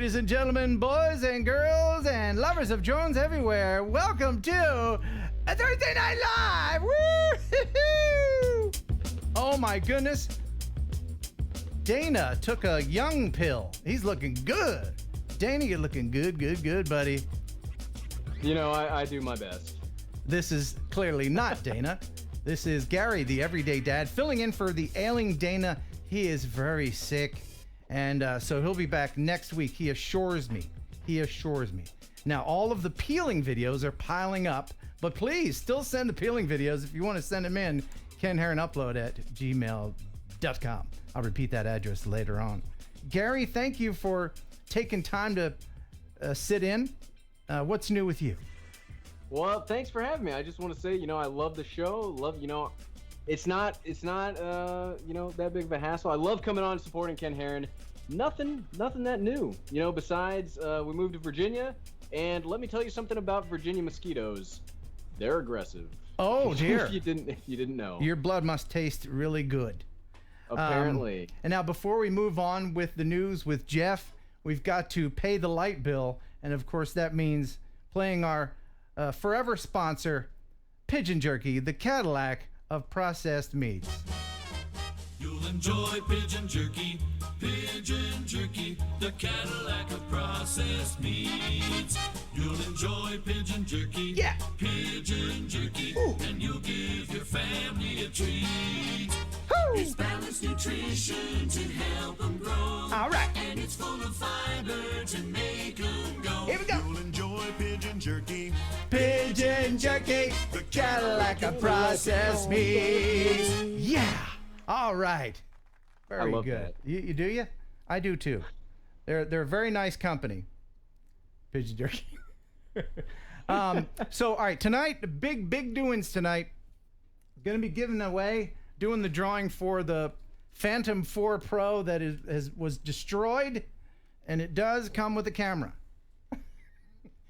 Ladies and gentlemen, boys and girls, and lovers of drones everywhere, welcome to a Thursday Night Live! Woo! Oh my goodness. Dana took a young pill. He's looking good. Dana, you're looking good, buddy. You know, I do my best. This is clearly not Dana. This is Gary, the everyday dad, filling in for the ailing Dana. He is very sick. And so he'll be back next week. He assures me. Now, all of the peeling videos are piling up, but please still send the peeling videos if you want to send them in. KenHeronUpload@gmail.com. I'll repeat that address later on. Gary, thank you for taking time to sit in. What's new with you? Well, thanks for having me. I just want to say, I love the show. It's not that big of a hassle. I love coming on and supporting Ken Heron. Nothing that new, besides we moved to Virginia, and let me tell you something about Virginia mosquitoes. They're aggressive. Oh dear. if you didn't know. Your blood must taste really good. Apparently. And now before we move on with the news with Jeff, we've got to pay the light bill, and of course that means playing our forever sponsor, Pigeon Jerky, the Cadillac of processed meats. You'll enjoy Pigeon Jerky, the Cadillac of processed meats. You'll enjoy Pigeon Jerky, yeah. Pigeon Jerky, ooh. And you'll give your family a treat. Woo. It's balanced nutrition to help them grow. All right. And it's full of fiber to make them go. Here we go. You'll enjoy Pigeon Jerky, Pigeon Jerky, the Cadillac of processed meats. Yeah. All right. Very love good. that. You do you? I do too. They're a very nice company. Pigeon Jerky. So all right, tonight, big doings tonight. Gonna be doing the drawing for the Pnantom 4 Pro that was destroyed, and it does come with a camera.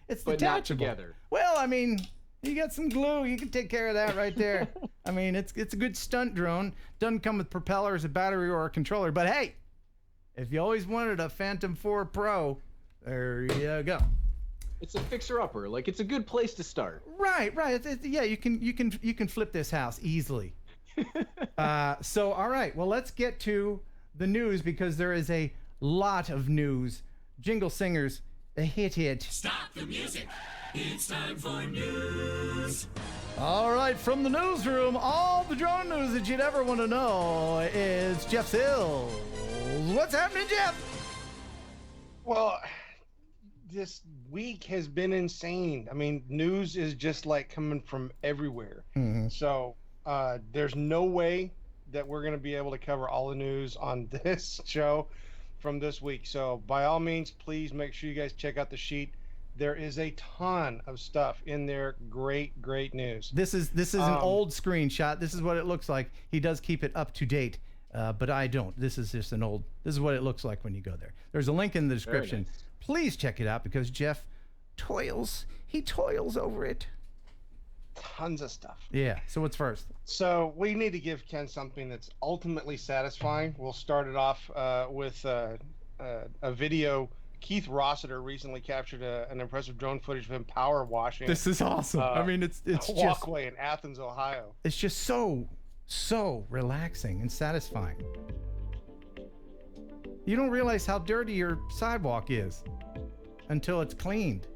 It's but detachable. Not together. Well, I mean, you got some glue. You can take care of that right there. I mean, it's a good stunt drone. Doesn't come with propellers, a battery, or a controller. But hey, if you always wanted a Pnantom 4 Pro, there you go. It's a fixer-upper. Like, it's a good place to start. Right. Yeah, you can flip this house easily. So all right, well, let's get to the news because there is a lot of news. Jingle singers, hit. Stop the music. It's time for news. All right, from the newsroom, all the drone news that you'd ever want to know is Jeff Sills. What's happening, Jeff? Well, this week has been insane. I mean, news is just like coming from everywhere. Mm-hmm. So there's no way that we're going to be able to cover all the news on this show from this week. So by all means, please make sure you guys check out the sheet. There is a ton of stuff in there. Great news. This is an old screenshot. This is what it looks like. He does keep it up to date, but I don't. This is just this is what it looks like when you go there. There's a link in the description. Nice. Please check it out because Jeff toils over it. Tons of stuff. Yeah. So what's first? So we need to give Ken something that's ultimately satisfying. We'll start it off with a video. Keith Rossiter recently captured an impressive drone footage of him power washing. This is awesome. I mean, it's a just walkway in Athens, Ohio. It's just so relaxing and satisfying. You don't realize how dirty your sidewalk is until it's cleaned.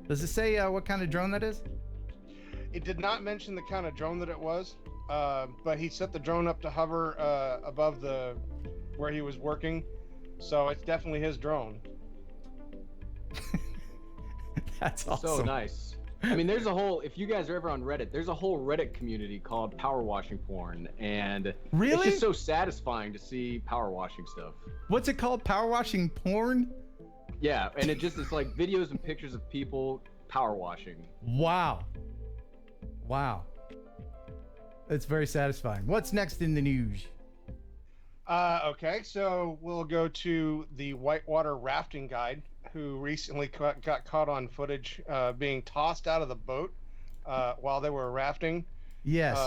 Does it say what kind of drone that is? It did not mention the kind of drone that it was, but he set the drone up to hover above where he was working. So it's definitely his drone. That's awesome. So nice. I mean, if you guys are ever on Reddit, there's a whole Reddit community called power washing porn, and really? It's just so satisfying to see power washing stuff. What's it called? Power washing porn? Yeah, and it's like videos and pictures of people power washing. Wow. It's very satisfying. What's next in the news? Okay, so we'll go to the whitewater rafting guide, who recently got caught on footage being tossed out of the boat while they were rafting. Yes.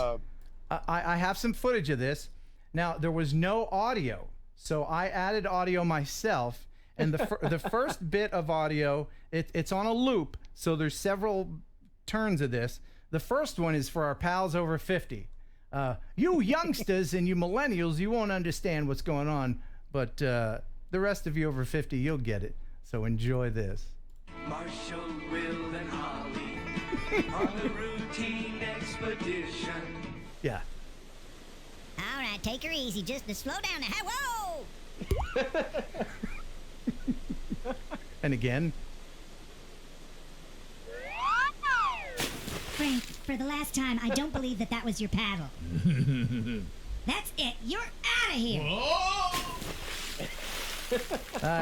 I have some footage of this. Now, there was no audio, so I added audio myself, And the first bit of audio, it's on a loop, so there's several turns of this. The first one is for our pals over 50. You youngsters and you millennials, you won't understand what's going on, but the rest of you over 50, you'll get it. So enjoy this. Marshall, Will, and Holly on the routine expedition. Yeah. All right, take her easy. Just to slow down. Whoa! And again. Frank, for the last time, I don't believe that was your paddle. That's it. You're out of here.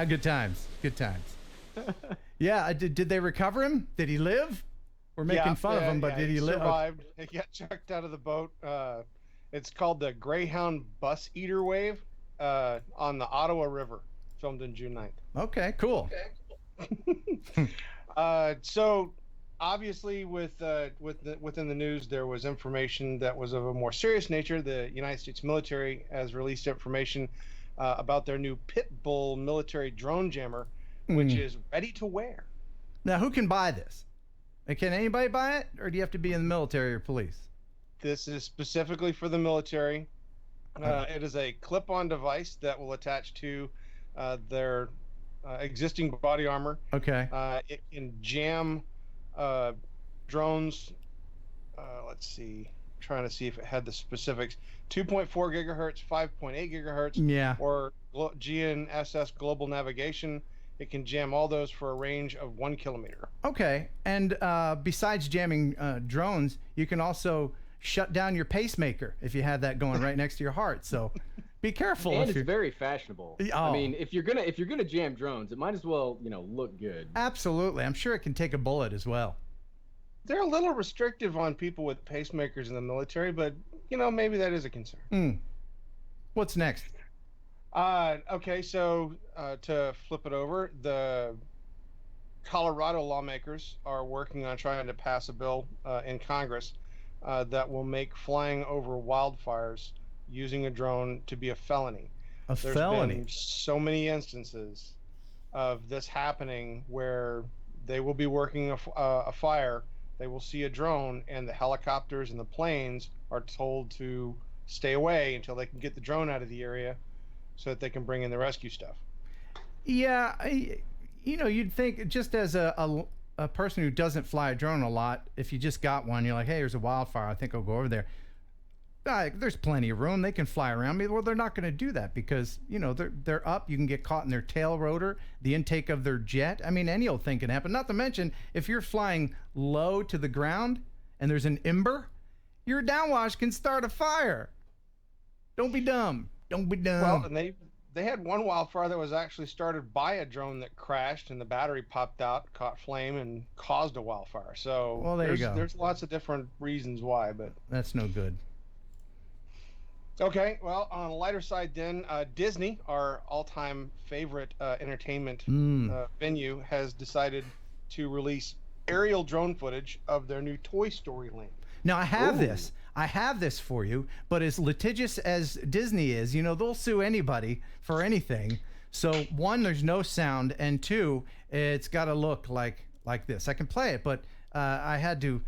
Good times. Good times. Yeah, did they recover him? Did he live? We're making fun of him, but did he live? Survived. He got chucked out of the boat. It's called the Greyhound Bus Eater Wave on the Ottawa River, filmed in June 9th. Okay, cool. So obviously within the news, there was information that was of a more serious nature. The United States military has released information about their new Pit Bull military drone jammer, which is ready to wear. Now, who can buy this? Can anybody buy it, or do you have to be in the military or police? This is specifically for the military. It is a clip-on device that will attach to their existing body armor. Okay. It can jam drones. Let's see. I'm trying to see if it had the specifics. 2.4 gigahertz, 5.8 gigahertz. Yeah. Or GNSS global navigation. It can jam all those for a range of 1 kilometer. Okay. And besides jamming drones, you can also shut down your pacemaker if you have that going right next to your heart. So be careful. And it's very fashionable. Oh. I mean, if you're gonna jam drones, it might as well, look good. Absolutely. I'm sure it can take a bullet as well. They're a little restrictive on people with pacemakers in the military, but maybe that is a concern. What's next? Okay, so to flip it over, the Colorado lawmakers are working on trying to pass a bill in Congress that will make flying over wildfires using a drone to be a felony. There's been so many instances of this happening where they will be working a fire, they will see a drone, and the helicopters and the planes are told to stay away until they can get the drone out of the area so that they can bring in the rescue stuff. Yeah, you'd think just as a person who doesn't fly a drone a lot, if you just got one, you're like, hey, there's a wildfire, I think I'll go over there. There's plenty of room. They can fly around. Well, they're not going to do that because, they're up. You can get caught in their tail rotor, the intake of their jet. I mean, any old thing can happen. Not to mention, if you're flying low to the ground and there's an ember, your downwash can start a fire. Don't be dumb. Don't be dumb. Well, and they had one wildfire that was actually started by a drone that crashed and the battery popped out, caught flame, and caused a wildfire. So well, there you go. There's lots of different reasons why, but that's no good. Okay, well, on a lighter side then, Disney, our all-time favorite entertainment venue, has decided to release aerial drone footage of their new Toy Story land. Now, I have this. I have this for you, but as litigious as Disney is, they'll sue anybody for anything. So, one, there's no sound, and two, it's got to look like this. I can play it, but I had to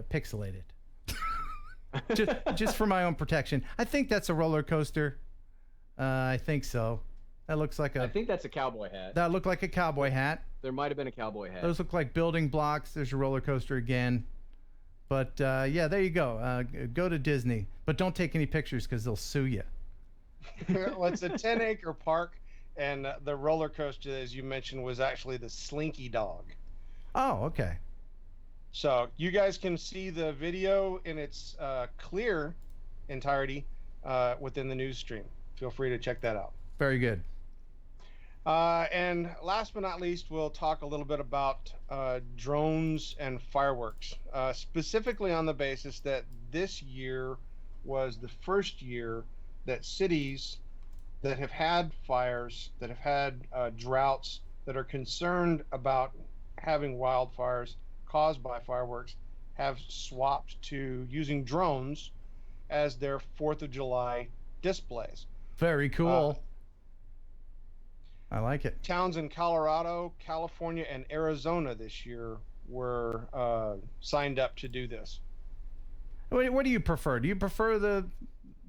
pixelate it. just for my own protection. I think that's a roller coaster. I think so. That looks like I think that's a cowboy hat. That looked like a cowboy hat. There might have been a cowboy hat. Those look like building blocks. There's a roller coaster again. But yeah, there you go. Go to Disney, but don't take any pictures because they'll sue you. Well, it's a 10-acre park, and the roller coaster, as you mentioned, was actually the Slinky Dog. Oh, okay. So you guys can see the video in its clear entirety within the news stream. Feel free to check that out. Very good. And last but not least, we'll talk a little bit about drones and fireworks, specifically on the basis that this year was the first year that cities that have had fires, that have had droughts, that are concerned about having wildfires caused by fireworks, have swapped to using drones as their 4th of July displays. Very cool. I like it. Towns in Colorado, California, and Arizona this year were signed up to do this. What do you prefer? Do you prefer the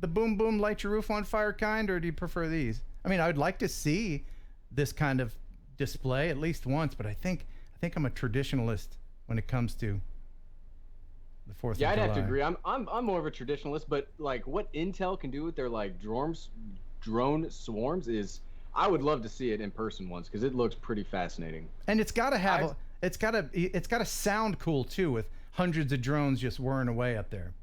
boom boom light your roof on fire kind, or do you prefer these? I mean, I would like to see this kind of display at least once, but I think I'm a traditionalist when it comes to the 4th of July. Yeah, I'd have to agree. I'm more of a traditionalist, but like what Intel can do with their like drone swarms is, I would love to see it in person once because it looks pretty fascinating. And it's got to have it's got to sound cool too, with hundreds of drones just whirring away up there.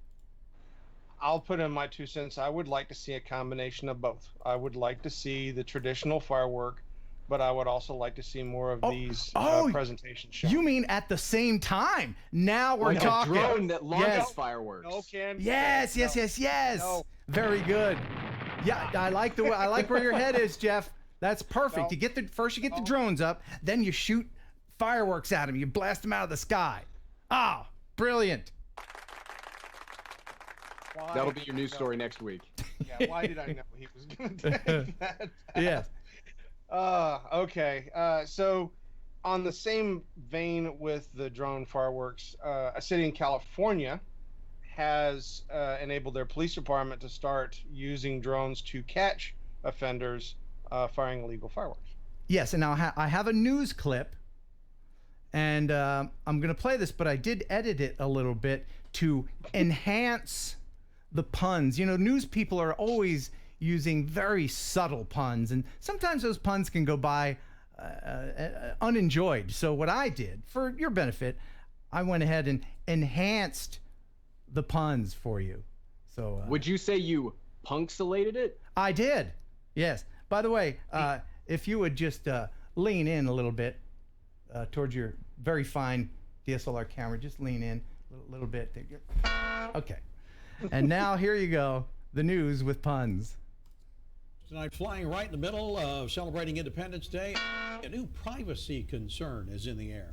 I'll put in my 2 cents. I would like to see a combination of both. I would like to see the traditional firework, but I would also like to see more of these presentations shown. You mean at the same time? Now we're talking. A drone that launches fireworks. No, Ken. Yes. No. Very good. Yeah, I like where your head is, Jeff. That's perfect. No. You get the drones up, then you shoot fireworks at them. You blast them out of the sky. Oh, brilliant. Why? That'll be your news story next week. Yeah, why did I know he was going to take that? Yes. Okay. So on the same vein with the drone fireworks, a city in California has enabled their police department to start using drones to catch offenders firing illegal fireworks. Yes, and now I have a news clip, and I'm going to play this, but I did edit it a little bit to enhance the puns. You know, news people are always using very subtle puns, and sometimes those puns can go by unenjoyed. So what I did, for your benefit, I went ahead and enhanced the puns for you. So would you say you punxsulated it? I did. Yes. By the way, if you would just lean in a little bit towards your very fine DSLR camera, just lean in a little bit. Okay. And now here you go, the news with puns. Tonight, flying right in the middle of celebrating Independence Day, a new privacy concern is in the air.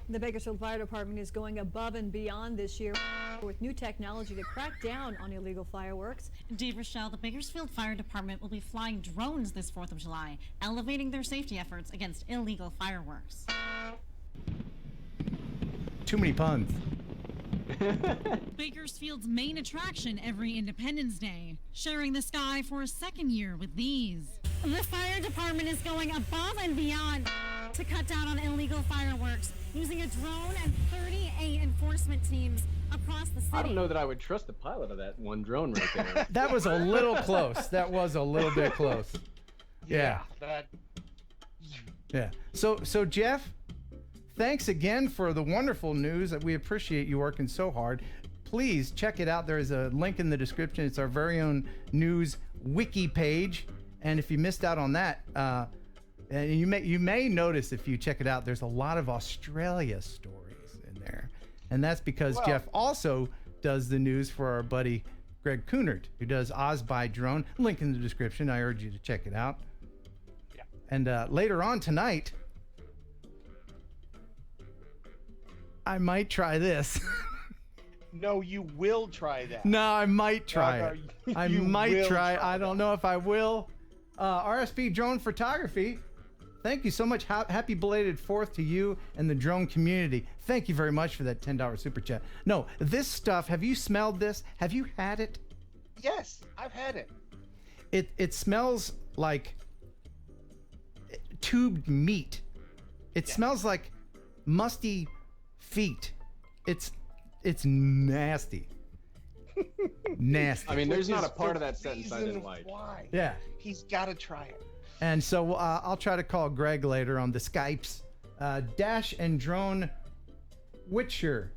The Bakersfield Fire Department is going above and beyond this year with new technology to crack down on illegal fireworks. Dave Rochelle, the Bakersfield Fire Department will be flying drones this 4th of July, elevating their safety efforts against illegal fireworks. Too many puns. Bakersfield's main attraction every Independence Day, sharing the sky for a second year with these. The fire department is going above and beyond to cut down on illegal fireworks, using a drone and 38 enforcement teams across the city. I don't know that I would trust the pilot of that one drone right there. That was a little close. That was a little bit close. Yeah. Yeah. So Jeff, thanks again for the wonderful news. We appreciate you working so hard. Please check it out. There is a link in the description. It's our very own news wiki page. And if you missed out on that, and you may notice if you check it out, there's a lot of Australia stories in there. And that's because Jeff also does the news for our buddy Greg Coonert, who does Oz by Drone. Link in the description. I urge you to check it out. Yeah. And later on tonight, I might try this. No, you will try that. No, I might try it. I might try. I don't know if I will. RSP Drone Photography, thank you so much. Happy belated 4th to you and the drone community. Thank you very much for that $10 super chat. No, this stuff, have you smelled this? Have you had it? Yes, I've had it. It smells like tubed meat. It smells like musty feet. It's nasty. Nasty. I mean, there's not a part of that sentence I didn't like. Why? Yeah. He's got to try it. And so I'll try to call Greg later on the Skypes. Dash and Drone Witcher,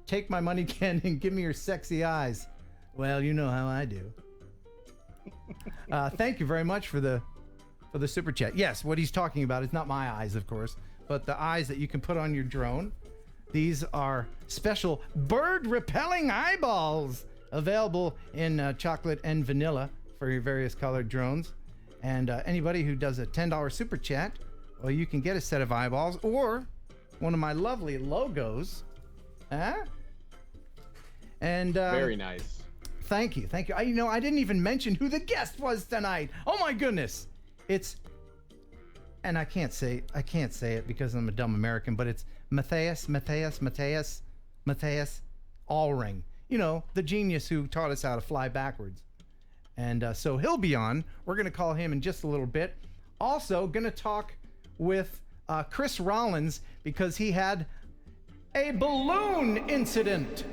take my money, Ken, and give me your sexy eyes. Well, you know how I do. Thank you very much for the super chat. Yes, what he's talking about is not my eyes, of course, but the eyes that you can put on your drone. These are special bird-repelling eyeballs available in chocolate and vanilla for your various colored drones. And anybody who does a $10 super chat, well, you can get a set of eyeballs or one of my lovely logos. Huh? And very nice. Thank you. I didn't even mention who the guest was tonight. Oh my goodness. It's and I can't say it because I'm a dumb American, but it's Matthias Allring. You know, the genius who taught us how to fly backwards. And so he'll be on. We're going to call him in just a little bit. Also, going to talk with Chris Rollins because he had a balloon incident.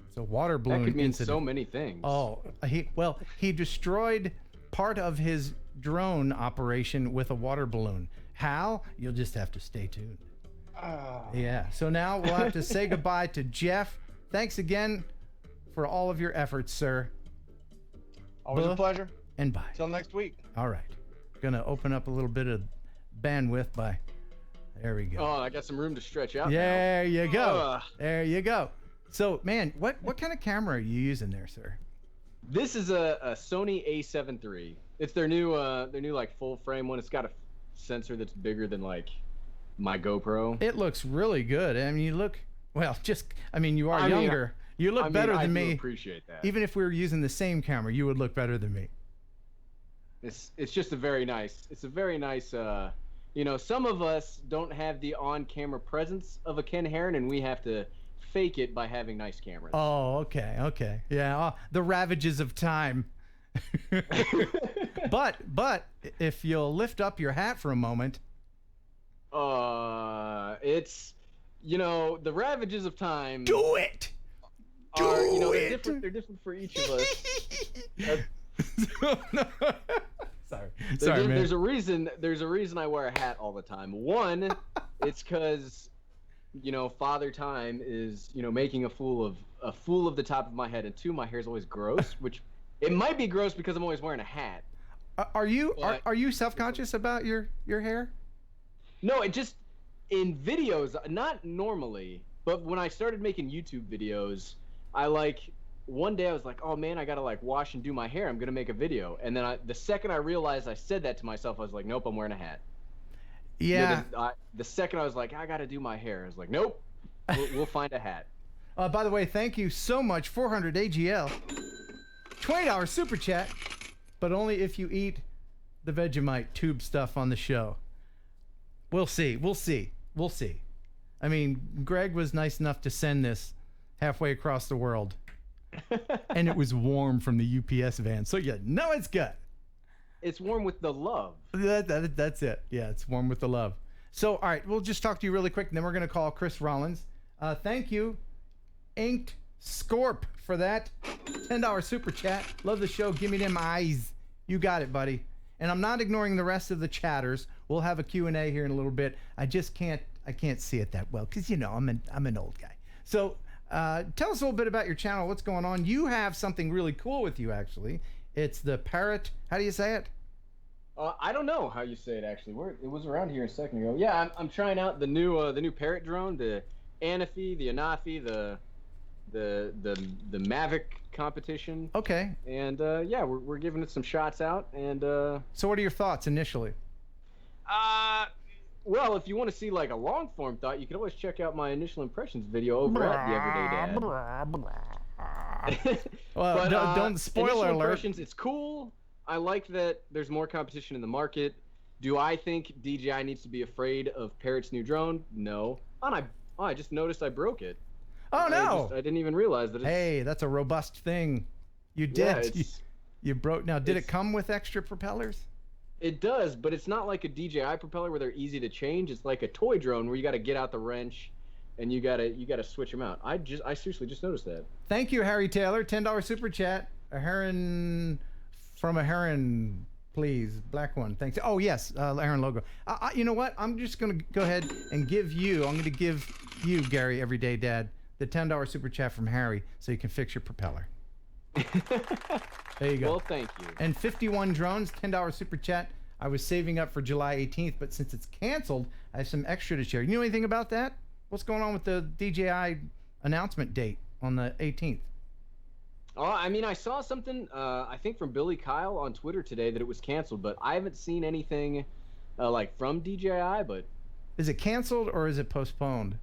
It's a water balloon That could mean incident. so many things. Oh, he destroyed part of his drone operation with a water balloon. How? You'll just have to stay tuned. Yeah. So now we'll have to say goodbye to Jeff. Thanks again for all of your efforts, sir. Always a pleasure. And bye. Till next week. All right. Gonna open up a little bit of bandwidth by. There we go. Oh, I got some room to stretch out. There you go. Ugh. There you go. So, man, what kind of camera are you using there, sir? This is a Sony A7 III. It's their new like full frame one. It's got a sensor that's bigger than like my GoPro. It looks really good. I mean, you look you are younger. You look better than me. I appreciate that. Even if we were using the same camera, you would look better than me. It's just a very nice. It's a very nice. Some of us don't have the on-camera presence of a Ken Heron, and we have to fake it by having nice cameras. Oh, okay. Yeah, the ravages of time. But if you'll lift up your hat for a moment. It's the ravages of time. Do it. They're different for each of us. Sorry, man. There's a reason I wear a hat all the time. One, it's because Father Time is making a fool of the top of my head, and two, my hair's always gross, which it might be gross because I'm always wearing a hat. Are you self-conscious about your hair? No, it just in videos, not normally, but when I started making YouTube videos, one day I was like, oh man, I gotta wash and do my hair. I'm gonna make a video, and then the second I realized I said that to myself, I was like, nope, I'm wearing a hat. Yeah. The second I was like, I gotta do my hair, I was like, nope, we'll find a hat. By the way, thank you so much, 400 AGL, $20 super chat, but only if you eat the Vegemite tube stuff on the show. We'll see. I mean, Greg was nice enough to send this halfway across the world. And it was warm from the UPS van. So it's good. It's warm with the love. That's it. Yeah, it's warm with the love. So, all right, we'll just talk to you really quick, and then we're going to call Chris Rollins. Thank you, Inked Scorp, for that $10 super chat. Love the show. Give me them eyes. You got it, buddy. And I'm not ignoring the rest of the chatters. We'll have a Q&A here in a little bit. I can't see it that well because I'm an old guy. So tell us a little bit about your channel. What's going on? You have something really cool with you, actually. It's the parrot. How do you say it? I don't know how you say it actually. It was around here a second ago. Yeah, I'm trying out the new parrot drone, the Anafi, the Anafi, the Mavic competition. Okay. And we're giving it some shots out. And so what are your thoughts initially? Well, if you want to see a long form thought, you can always check out my initial impressions video over at the Everyday Dad. Well, but, don't spoiler alert. Impressions, it's cool. I like that there's more competition in the market. Do I think DJI needs to be afraid of Parrot's new drone? No. I just noticed I broke it. Oh no! I didn't even realize that. Hey, that's a robust thing. You did. Yeah, you broke. Now, did it come with extra propellers? It does, but it's not like a DJI propeller where they're easy to change. It's like a toy drone where you got to get out the wrench, and you gotta switch them out. I seriously just noticed that. Thank you, Harry Taylor. $10 super chat. A Heron from a Heron, please. Black one. Thanks. Oh yes, Heron logo. You know what? I'm just gonna go ahead and give you. I'm gonna give you, Gary, Everyday Dad, the $10 super chat from Harry, so you can fix your propeller. There you go. Well, thank you. And 51 drones, $10 super chat. I was saving up for July 18th, but since it's canceled, I have some extra to share. You know anything about that? What's going on with the DJI announcement date on the 18th? Oh, I mean, I saw something, I think from Billy Kyle on Twitter today that it was canceled, but I haven't seen anything from DJI, but... Is it canceled or is it postponed?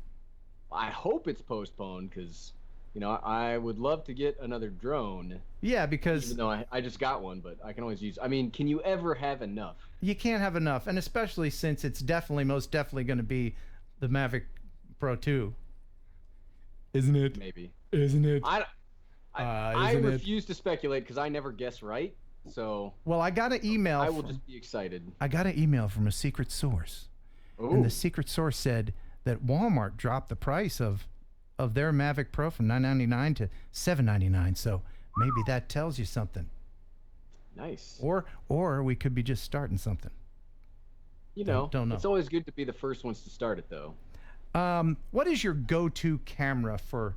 I hope it's postponed, because You know, I would love to get another drone. Yeah, because even though I just got one, but I can always use. I mean, can you ever have enough? you can't have enough, and especially since it's most definitely going to be the Mavic Pro 2. Isn't it? Maybe. Isn't it? I refuse to speculate because I never guess right. So. Well, I got an email. I will just be excited. I got an email from a secret source, and the secret source said that Walmart dropped the price of their Mavic Pro from $999 to $799. So maybe that tells you something. Nice. Or we could be just starting something. You know, don't know. It's always good to be the first ones to start it, though. What is your go-to camera for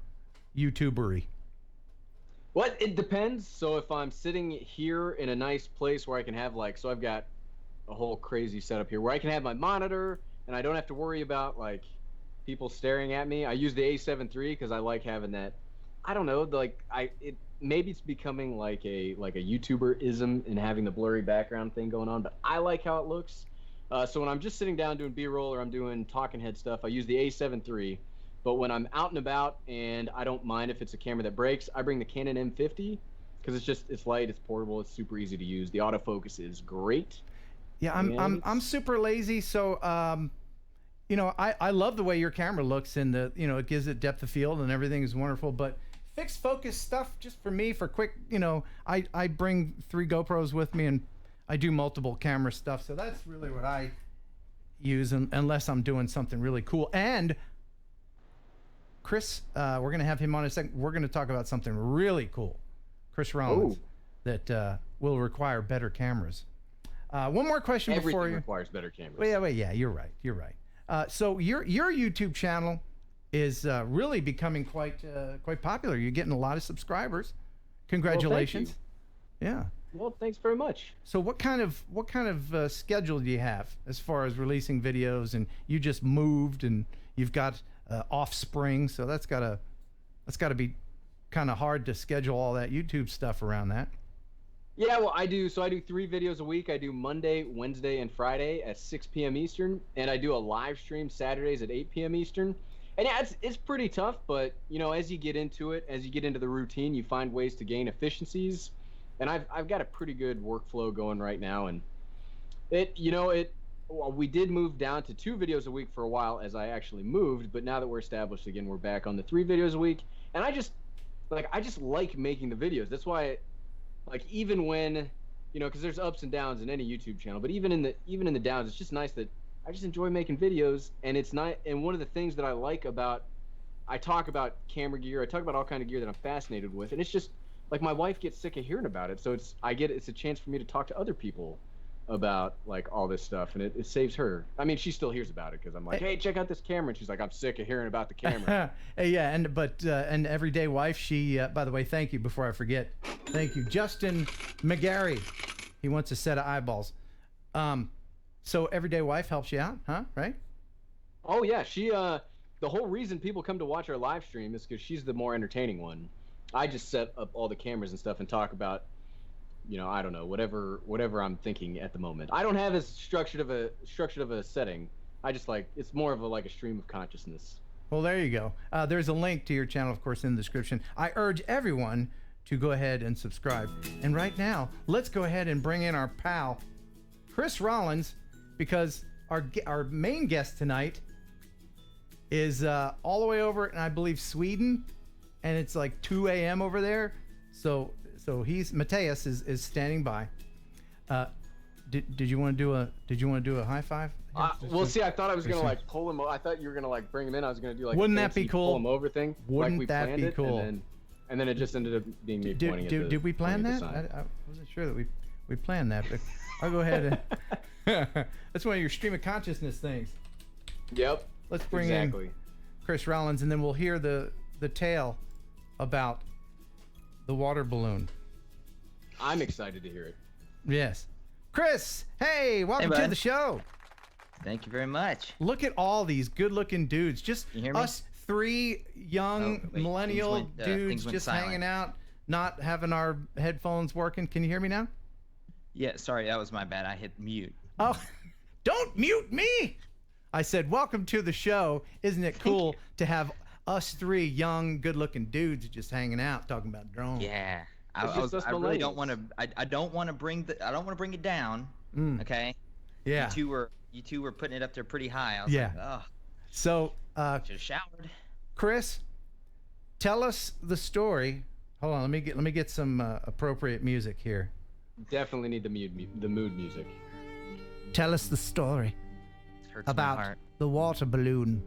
YouTubery? What? It depends. So if I'm sitting here in a nice place where I can have so I've got a whole crazy setup here where I can have my monitor and I don't have to worry about people staring at me. I use the A7 III because I like having that. I don't know, maybe it's becoming like a YouTuber-ism and having the blurry background thing going on, but I like how it looks. So when I'm just sitting down doing B-roll or I'm doing talking head stuff, I use the A7 III. But when I'm out and about and I don't mind if it's a camera that breaks, I bring the Canon M50 because it's light, it's portable, it's super easy to use. The autofocus is great. Yeah, I'm super lazy, so you know, I love the way your camera looks, and it gives it depth of field and everything is wonderful. But fixed focus stuff, just for me, for quick, I bring 3 GoPros with me and I do multiple camera stuff. So that's really what I use, unless I'm doing something really cool. And Chris, we're gonna have him on in a second. We're gonna talk about something really cool, Chris Rollins, that will require better cameras. One more question before you. Everything requires better cameras. Well, yeah, you're right. So your YouTube channel is really becoming quite popular. You're getting a lot of subscribers. Congratulations. Well, yeah. Well, thanks very much. So what kind of schedule do you have as far as releasing videos? And you just moved and you've got offspring, so that's gotta be kind of hard to schedule all that YouTube stuff around that. Yeah, well, I do 3 videos a week. I do Monday, Wednesday, and Friday at 6 p.m. Eastern, and I do a live stream Saturdays at 8 p.m. Eastern. And yeah, it's pretty tough, but as you get into it, as you get into the routine, you find ways to gain efficiencies. And I've got a pretty good workflow going right now, and we did move down to 2 videos a week for a while as I actually moved, but now that we're established again, we're back on the 3 videos a week. And I just like making the videos. That's why even when because there's ups and downs in any YouTube channel, but even in the downs, it's just nice that I just enjoy making videos. And it's not, and one of the things that I like about, I talk about camera gear, I talk about all kind of gear that I'm fascinated with, and it's just my wife gets sick of hearing about it, so it's a chance for me to talk to other people about all this stuff, and it saves her. I mean, she still hears about it because I'm like, hey, check out this camera, and she's like, I'm sick of hearing about the camera. Hey, yeah, and everyday wife, she by the way, thank you, before I forget, thank you, Justin McGarry, he wants a set of eyeballs. So everyday wife helps you out, huh? Right? Oh yeah, she the whole reason people come to watch our live stream is because she's the more entertaining one. I just set up all the cameras and stuff and talk about I don't know, whatever I'm thinking at the moment. I don't have as structured of a setting. I just it's more of a stream of consciousness. Well, there you go. There's a link to your channel, of course, in the description. I urge everyone to go ahead and subscribe. And right now, let's go ahead and bring in our pal, Chris Rollins, because our main guest tonight is all the way over in, I believe, Sweden, and it's 2 a.m. over there. So Mattias is standing by. Did you want to do a high five? Well, see, I thought I was gonna pull him. I thought you were gonna bring him in. I was gonna do Wouldn't that be cool? Pull him over thing. Wouldn't that be cool? And then it just ended up being me pointing at the. Did we plan that? I wasn't sure that we planned that, but I'll go ahead and. That's one of your stream of consciousness things. Yep. Let's bring in Chris Rollins, and then we'll hear the tale about the water balloon. I'm excited to hear it. Yes. Chris, hey, welcome to the show. Thank you very much. Look at all these good-looking dudes. Just us 3 young millennial dudes just hanging out, not having our headphones working. Can you hear me now? Yeah, sorry, that was my bad. I hit mute. Oh, don't mute me. I said, welcome to the show. Isn't it cool to have us three young, good-looking dudes just hanging out talking about drones. Yeah. It's just us I really don't millennials. want to. I don't want to bring it down. Okay. Yeah. You two were putting it up there pretty high. I was Yeah. like, oh, So, should have showered. Chris, tell us the story. Hold on, let me get some appropriate music here. Definitely need the mood music. Tell us the story It hurts my about heart. the water balloon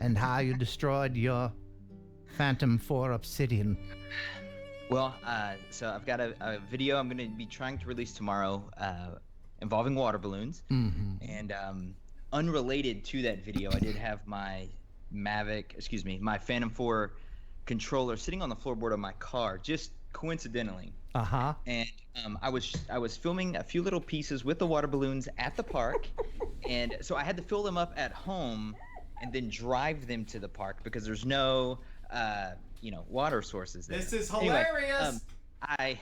and how you destroyed your Phantom 4 Obsidian. Well, so I've got a video I'm going to be trying to release tomorrow involving water balloons. Mm-hmm. And unrelated to that video, I did have my my Phantom 4 controller sitting on the floorboard of my car, just coincidentally. Uh-huh. And I was filming a few little pieces with the water balloons at the park, and so I had to fill them up at home and then drive them to the park because there's no water sources there. This is Anyway, hilarious. I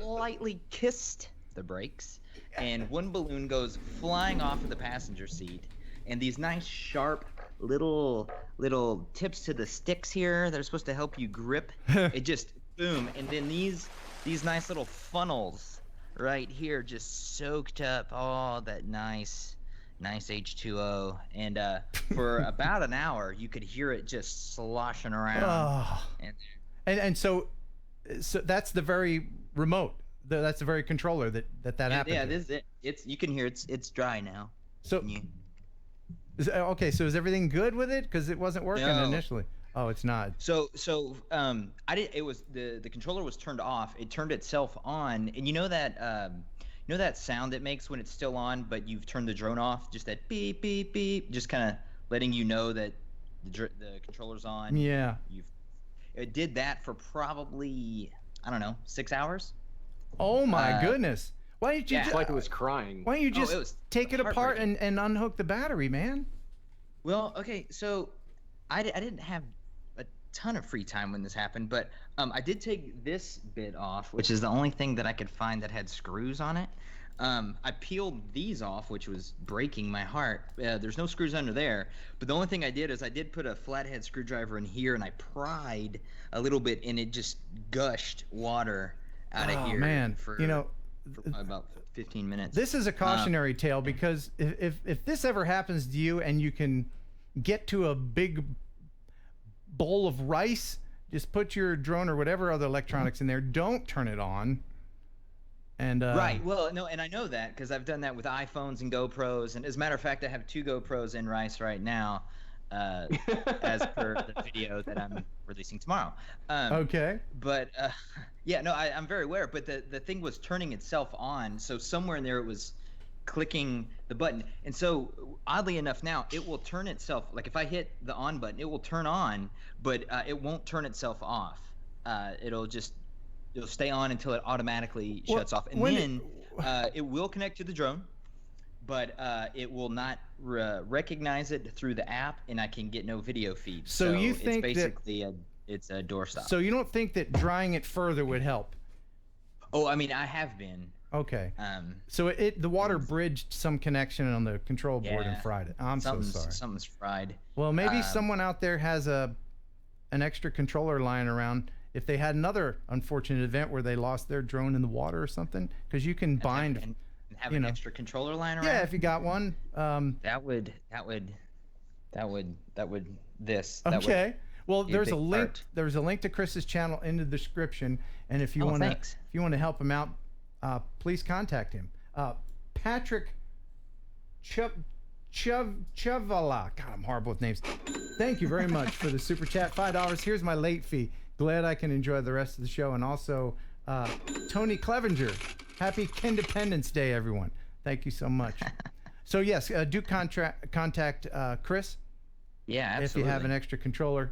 lightly kissed the brakes, and one balloon goes flying off of the passenger seat, and these nice sharp little tips to the sticks here that are supposed to help you grip, it just boom, and then these nice little funnels right here just soaked up all that nice H2O, and for about an hour you could hear it just sloshing around. Oh. And So that's the very remote. That's the very controller that happened. yeah, to. this is it. You can hear it's dry now. So Can you- okay, so is everything good with it? Because it wasn't working No. initially. Oh, it's not. So I did. It was the controller was turned off. It turned itself on, and you know that sound it makes when it's still on, but you've turned the drone off. Just that beep beep beep, just kind of letting you know that the controller's on. Yeah. It did that for probably 6 hours. Oh my goodness. Why didn't you? Yeah. It's like it was crying. Why don't you Oh, just it was take it apart heartbreaking. and unhook the battery, man? Well, okay, so I didn't have a ton of free time when this happened, but I did take this bit off, which is the only thing that I could find that had screws on it. I peeled these off, which was breaking my heart. There's no screws under there, but the only thing I did is I did put a flathead screwdriver in here, and I pried a little bit, and it just gushed water out of here. Oh man, for about 15 minutes. This is a cautionary tale because if this ever happens to you and you can get to a big bowl of rice, just put your drone or whatever other electronics in there. Don't turn it on. And Right. Well, no, and I know that because I've done that with iPhones and GoPros. And as a matter of fact, I have 2 GoPros in rice right now, as per the video that I'm releasing tomorrow. Okay. But yeah, no, I'm very aware. But the thing was turning itself on, so somewhere in there it was clicking the button, and so oddly enough, now it will turn itself. Like if I hit the on button, it will turn on, but it won't turn itself off. It'll stay on until it automatically shuts off, and then it will connect to the drone, but it will not recognize it through the app, and I can get no video feed. So you think it's basically it's a doorstop. So you don't think that drying it further would help? Oh, I mean, I have been. Okay. So the water bridged some connection on the control board and fried it. I'm so sorry. Something's fried. Well, maybe someone out there has an extra controller lying around. If they had another unfortunate event where they lost their drone in the water or something, because you can bind. And have an extra controller lying around. Yeah, if you got one. That would. Okay. Well, be a there's a big link. part. There's a link to Chris's channel in the description, and if you want to help him out, please contact him. Patrick Chavala. God, I'm horrible with names. Thank you very much for the super chat. $5. Here's my late fee. Glad I can enjoy the rest of the show. And also, Tony Clevenger. Happy Independence Day, everyone. Thank you so much. So yes, do contact Chris. Yeah, absolutely. If you have an extra controller.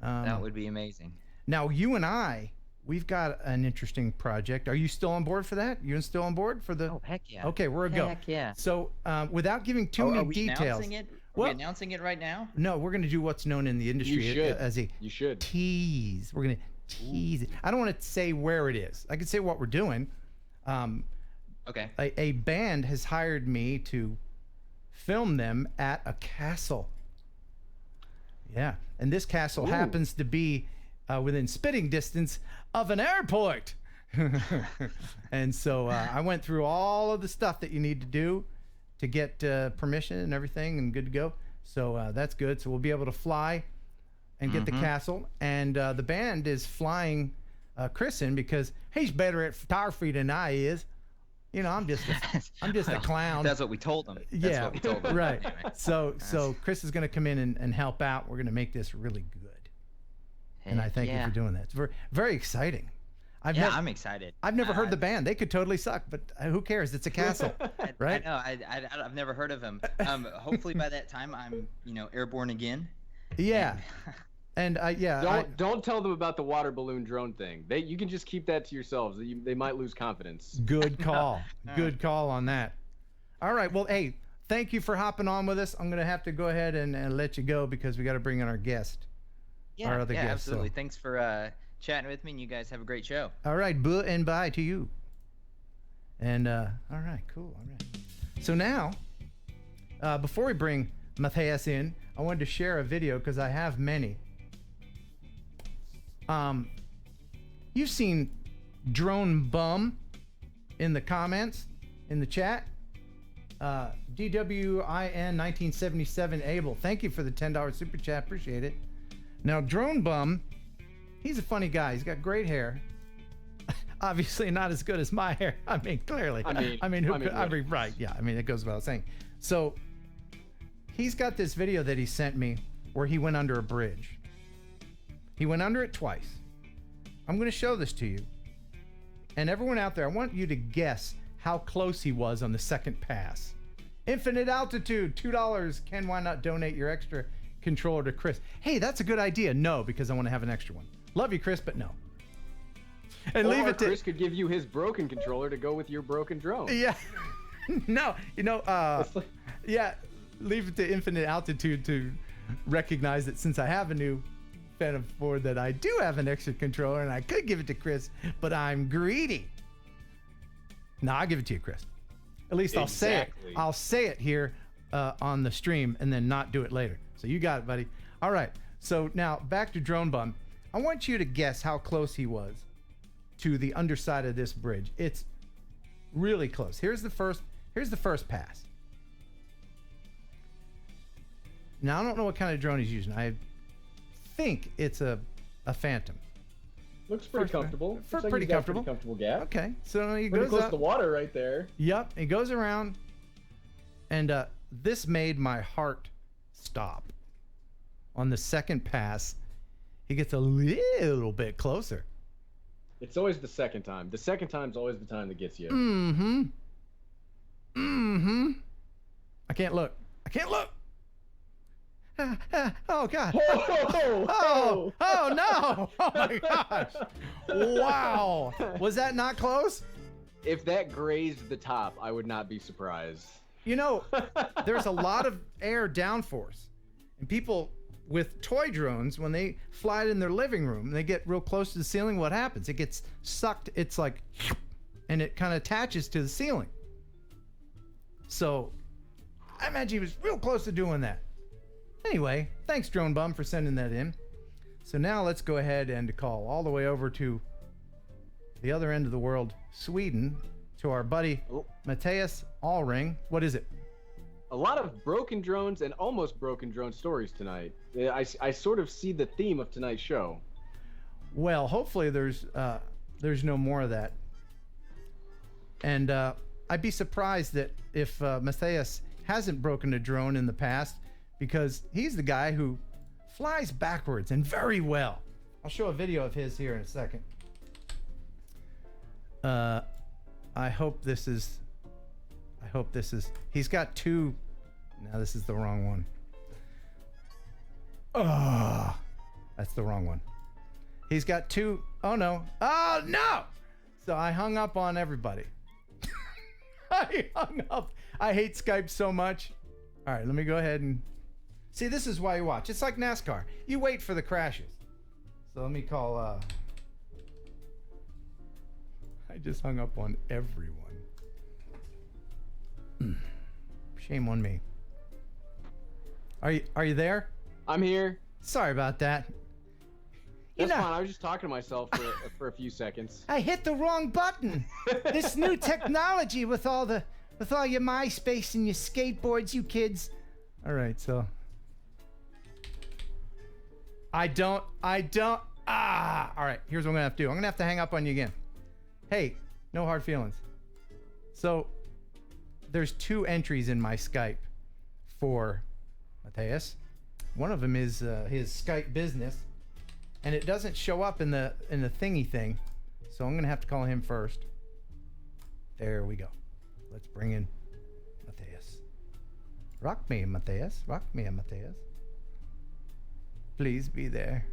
That would be amazing. Now, you and I, we've got an interesting project. Are you still on board for that? You still on board for the? Oh, heck yeah. Okay, we're a go. Heck yeah. So, without giving too many are we details. Announcing it? Are we announcing it right now? No, we're going to do what's known in the industry as a tease. We're going to tease it. I don't want to say where it is. I can say what we're doing. Okay. A band has hired me to film them at a castle. Yeah, and this castle happens to be within spitting distance of an airport. And so I went through all of the stuff that you need to do to get permission and everything and good to go. So that's good. So we'll be able to fly and get the castle. And the band is flying Chris in because he's better at photography than I is. You know, I'm just a clown. That's what we told him. Yeah, That's what we told him. right. Anyway. So Chris is going to come in and help out. We're going to make this really good. And I thank you for doing that. It's very, very exciting. I'm excited. I've never heard the band. They could totally suck, but who cares? It's a castle, right? I know. I've never heard of them. Hopefully by that time I'm, airborne again. Yeah. And don't tell them about the water balloon drone thing. You can just keep that to yourselves. They might lose confidence. Good call. Good call on that. All right. Well, hey, thank you for hopping on with us. I'm going to have to go ahead and let you go because we got to bring in our guest. Our other guest. Absolutely. Thanks for chatting with me, and you guys have a great show. All right. Buh and bye to you. And all right. Cool. All right. So now, before we bring Matthias in, I wanted to share a video because I have many. You've seen Drone Bum in the comments, in the chat. DWIN 1977 Abel, thank you for the $10 super chat, appreciate it. Now Drone Bum, he's a funny guy. He's got great hair. Obviously not as good as my hair. I mean, clearly. I mean, right? Yeah. I mean, it goes without saying. So he's got this video that he sent me where he went under a bridge. He went under it twice. I'm going to show this to you. And everyone out there, I want you to guess how close he was on the second pass. Infinite altitude, $2. Ken, why not donate your extra controller to Chris? Hey, that's a good idea. No, because I want to have an extra one. Love you, Chris, but no. And leave it to Chris could give you his broken controller to go with your broken drone. Yeah. No, yeah, leave it to Infinite Altitude to recognize that since I have a new Phantom 4 that I do have an extra controller and I could give it to Chris, but I'm greedy. No, I'll give it to you, Chris. At least I'll say it. I'll say it here on the stream and then not do it later. So you got it, buddy. All right. So now back to Drone Bum. I want you to guess how close he was to the underside of this bridge. It's really close. Here's the first pass. Now I don't know what kind of drone he's using. I think it's a Phantom. Looks pretty comfortable. Pretty comfortable. Pretty comfortable gap. Okay, so he pretty goes close up. to water right there. Yep, he goes around, and this made my heart stop. On the second pass, he gets a little bit closer. It's always the second time. The second time's always the time that gets you. I can't look. Oh God! Oh no! Oh my gosh! Wow! Was that not close? If that grazed the top, I would not be surprised. You know, there's a lot of air downforce, and people with toy drones, when they fly it in their living room, they get real close to the ceiling. What happens? It gets sucked. It's like, and it kind of attaches to the ceiling. So, I imagine he was real close to doing that. Anyway, thanks Drone Bum for sending that in. So now let's go ahead and call all the way over to the other end of the world, Sweden, to our buddy Matthias Allring. What is it? A lot of broken drones and almost broken drone stories tonight. I sort of see the theme of tonight's show. Well, hopefully there's no more of that. And I'd be surprised that if Matthias hasn't broken a drone in the past, because he's the guy who flies backwards and very well. I'll show a video of his here in a second. I hope this is, he's got two. No, this is the wrong one. Oh, that's the wrong one. He's got two. Oh no. Oh no. So I hung up on everybody. I hung up. I hate Skype so much. All right, let me go ahead and see. This is why you watch. It's like NASCAR. You wait for the crashes. So let me call. I just hung up on everyone. Shame on me. Are you there? I'm here. Sorry about that. That's fine. I was just talking to myself for a few seconds. I hit the wrong button. This new technology with all your MySpace and your skateboards, you kids. All right, so I don't. All right, here's what I'm gonna have to do. I'm gonna have to hang up on you again. Hey, no hard feelings. So there's 2 entries in my Skype for Matthias. One of them is his Skype business, and it doesn't show up in the thingy thing. So I'm gonna have to call him first. There we go. Let's bring in Matthias. Rock me, Matthias. Rock me, Matthias. Please be there.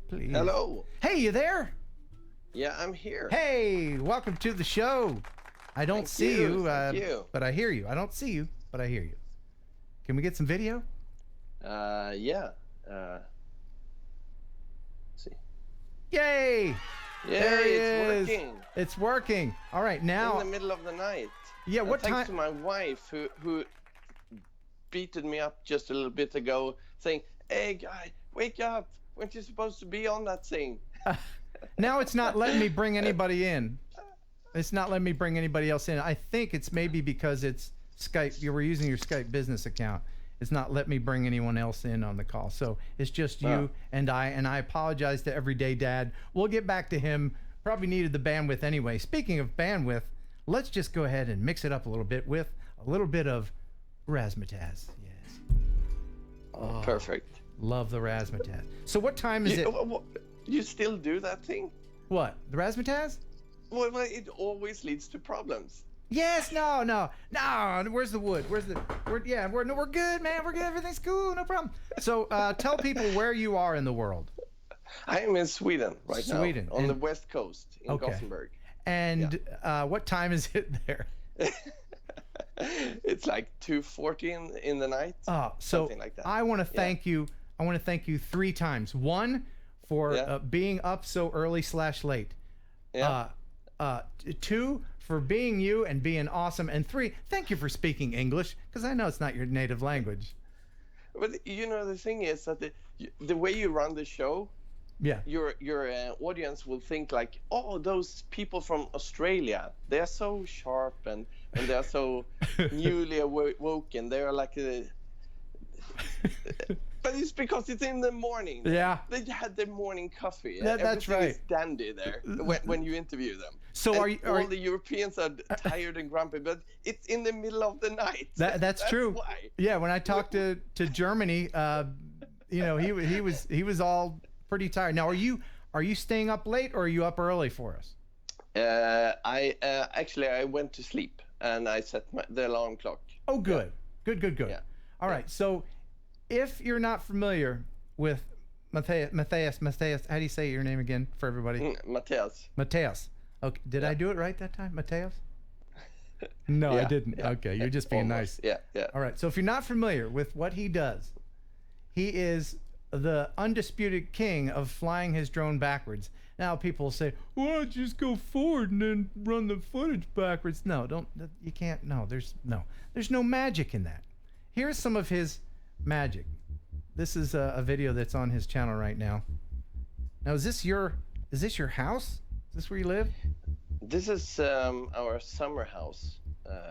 Please. Hello. Hey, you there? Yeah, I'm here. Hey, welcome to the show. I don't see you, but I hear you. I don't see you, but I hear you. Can we get some video? Yeah. Let's see. Yay! There he is. Working. It's working. All right, now. In the middle of the night. Yeah, what time? Thanks to my wife who beated me up just a little bit ago, saying, "Hey, guy, wake up! Weren't you supposed to be on that thing?" Now it's not letting me bring anybody in. It's not letting me bring anybody else in. I think it's maybe because it's Skype. You were using your Skype business account. It's not letting me bring anyone else in on the call. So it's just you and I apologize to Everyday Dad. We'll get back to him. Probably needed the bandwidth anyway. Speaking of bandwidth, let's just go ahead and mix it up a little bit with a little bit of razzmatazz. Yes. Oh, perfect. Love the razzmatazz. So what time is it? You still do that thing? What? The razzmatazz? Well, it always leads to problems. Yes, no. Where's the wood? We're good, man. We're good. Everything's cool. No problem. So tell people where you are in the world. I am in Sweden right now. On the west coast in Gothenburg. And what time is it there? It's like 2:40 in the night. So something like that. I want to thank you. I want to thank you 3 times. 1 for being up so early / late. Yeah. 2 for being you and being awesome, and 3, thank you for speaking English, because I know it's not your native language. But the thing is that the way you run the show, your audience will think like, oh, those people from Australia, they are so sharp and they are so newly awoken. They are like but it's because it's in the morning. Yeah. They had their morning coffee. That's right. Is dandy there when you interview them. So all the Europeans are tired and grumpy, but it's in the middle of the night. That's true. Why. Yeah, when I talked to Germany, he was all pretty tired. Now, are you staying up late or are you up early for us? I went to sleep and I set the alarm clock. Oh, good. Yeah. Good. Yeah. All right. So, if you're not familiar with Matthias, how do you say your name again for everybody? Matthias. Okay. Did I do it right that time, Matthias? No, I didn't. Yeah, okay, you're just being almost. nice. Yeah. All right. So if you're not familiar with what he does, he is the undisputed king of flying his drone backwards. Now people say, "Well, just go forward and then run the footage backwards." No, don't. You can't. No, there's no magic in that. Here's some of his magic. This is a video that's on his channel right now. Now, is this your house? Is this where you live? This is our summer house.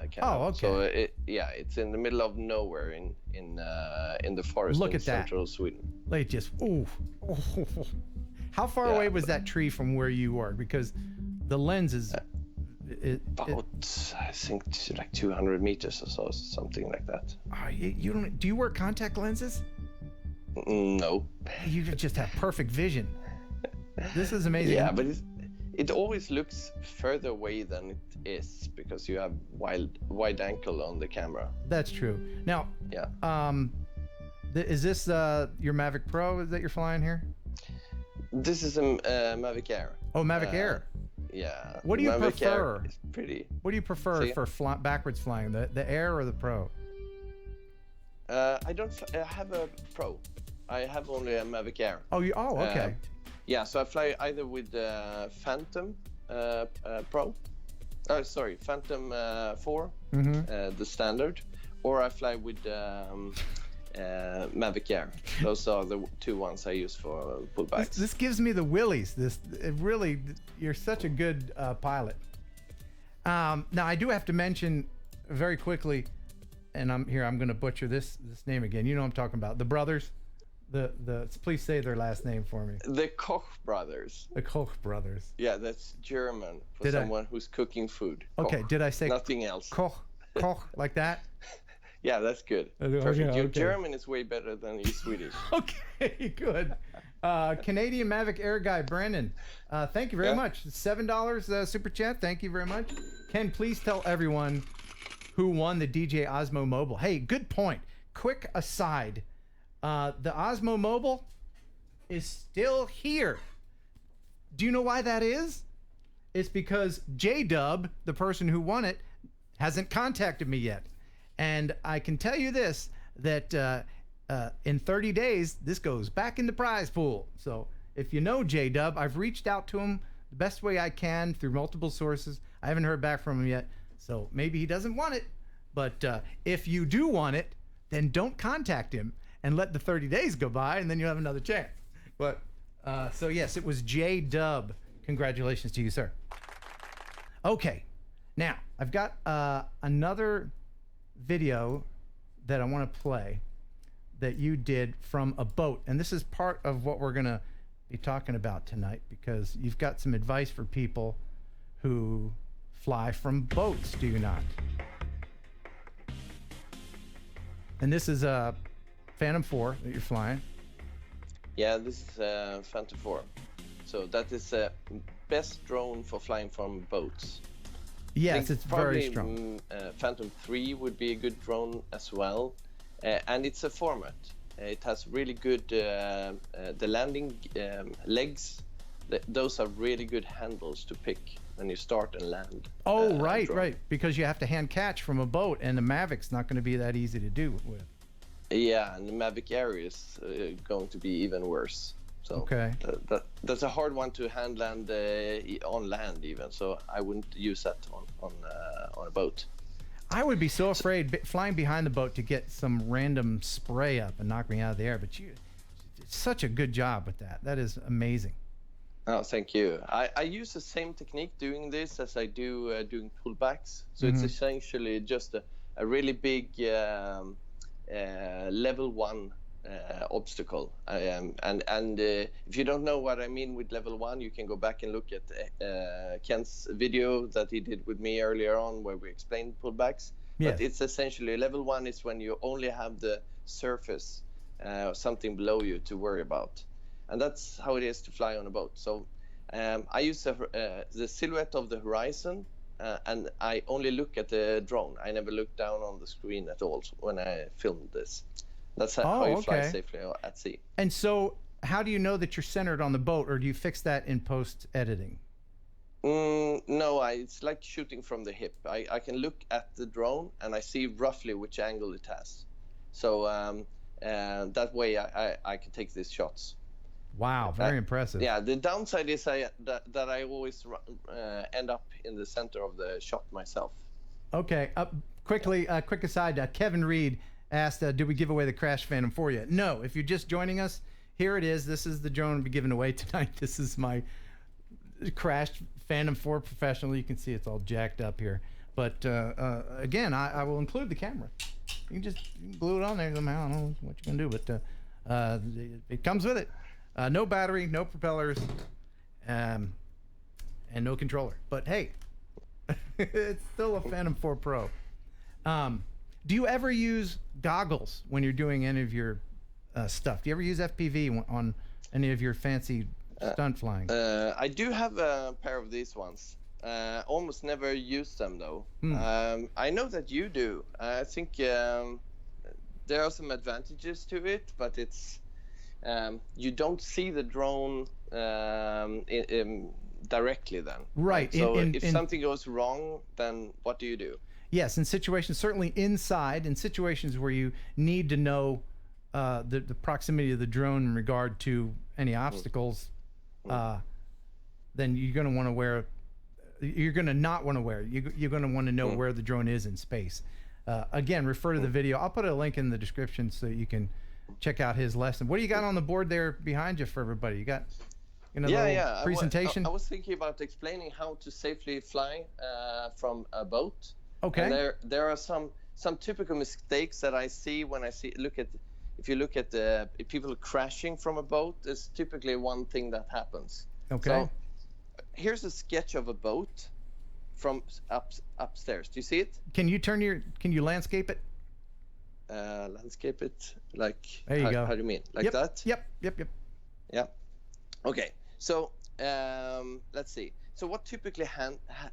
Okay. So it's in the middle of nowhere in the forest in central Sweden. Like just How far away was that tree from where you were? Because the lens is I think like 200 meters or so, something like that. You don't? Do you wear contact lenses? No. You just have perfect vision. This is amazing. Yeah, but it always looks further away than it is because you have wide angle on the camera. That's true. Now, is this your Mavic Pro that you're flying here? This is a Mavic Air. Oh, Mavic Air. Yeah. What do you Mavic prefer? Air is pretty. What do you prefer for backwards flying, the Air or the Pro? I don't have a Pro. I have only a Mavic Air. Oh, okay. Yeah, so I fly either with Pnantom Pro. Pnantom 4, the standard, or I fly with Mavic Air. Those are the two ones I use for pullbacks. This gives me the willies. You're such a good pilot. Now I do have to mention very quickly, and I'm going to butcher this name again. You know what I'm talking about. The brothers. Please say their last name for me. The Koch Brothers. The Koch Brothers. Yeah, that's German for someone who's cooking food. Okay, Koch. did I say nothing else? Koch like that? Yeah, that's good. Perfect. Yeah, Your German is way better than your Swedish. Okay, good. Canadian Mavic Air guy Brennan, thank you very much. $7 super chat. Thank you very much. Ken, please tell everyone who won the DJ Osmo Mobile. Hey, good point. Quick aside. The Osmo Mobile is still here. Do you know why that is? It's because J-Dub, the person who won it, hasn't contacted me yet. And I can tell you this, that in 30 days, this goes back in the prize pool. So if you know J-Dub, I've reached out to him the best way I can through multiple sources. I haven't heard back from him yet. So maybe he doesn't want it. But if you do want it, then don't contact him and let the 30 days go by, and then you'll have another chance. But so yes, it was J-Dub. Congratulations to you, sir. Okay, now I've got another video that I want to play that you did from a boat, and this is part of what we're gonna be talking about tonight, because you've got some advice for people who fly from boats, do you not? And this is a Phantom 4 that you're flying. Yeah, this is Phantom 4. So that is the best drone for flying from boats. Yes, it's very strong. Phantom 3 would be a good drone as well. And it's a format. It has really good, the landing legs, those are really good handles to pick when you start and land. Oh, right. Because you have to hand catch from a boat, and the Mavic's not going to be that easy to do with. Yeah, and the Mavic Air is going to be even worse. So okay. That's a hard one to hand land on land even. So I wouldn't use that on a boat. I would be so afraid flying behind the boat to get some random spray up and knock me out of the air. But you did such a good job with that. That is amazing. Oh, thank you. I use the same technique doing this as I do doing pullbacks. So it's essentially just a really big level 1 obstacle. And if you don't know what I mean with level 1, you can go back and look at Ken's video that he did with me earlier on, where we explained pullbacks. Yes. But it's essentially level 1 is when you only have the surface, something below you to worry about. And that's how it is to fly on a boat. So I use the silhouette of the horizon, and I only look at the drone. I never look down on the screen at all when I filmed this. That's how you fly safely at sea. And so how do you know that you're centered on the boat, or do you fix that in post-editing? No, it's like shooting from the hip. I can look at the drone, and I see roughly which angle it has. So that way I can take these shots. Wow, very impressive. Yeah, the downside is that I always end up in the center of the shot myself. Okay, quickly, quick aside, Kevin Reed asked, did we give away the Crash Phantom 4 yet? No, if you're just joining us, here it is. This is the drone we'll be giving away tonight. This is my crashed Phantom 4 Professional. You can see it's all jacked up here. But again, I will include the camera. You can glue it on there somehow. I don't know what you're going to do, but it comes with it. No battery, no propellers, and no controller. But hey, it's still a Phantom 4 Pro. Do you ever use goggles when you're doing any of your stuff? Do you ever use FPV on any of your fancy stunt flying? I do have a pair of these ones. Almost never use them though. I know that you do. I think there are some advantages to it, but it's you don't see the drone directly then. Right. So if something goes wrong, then what do you do? Yes, in situations, certainly inside, in situations where you need to know the proximity of the drone in regard to any obstacles, then you're going to want to wear, you're going to not want to wear, you're going to want to know where the drone is in space. again, refer to the video. I'll put a link in the description so you can check out his lesson. What do you got on the board there behind you for everybody? You got a presentation? I was thinking about explaining how to safely fly from a boat. Okay. And there are some typical mistakes that I see when if you look at the people crashing from a boat, there's typically one thing that happens. Okay. So here's a sketch of a boat from upstairs. Do you see it? Can you landscape it? Landscape it like there you go. How do you mean? Like that? Yep. Yeah. Okay. So let's see. So what typically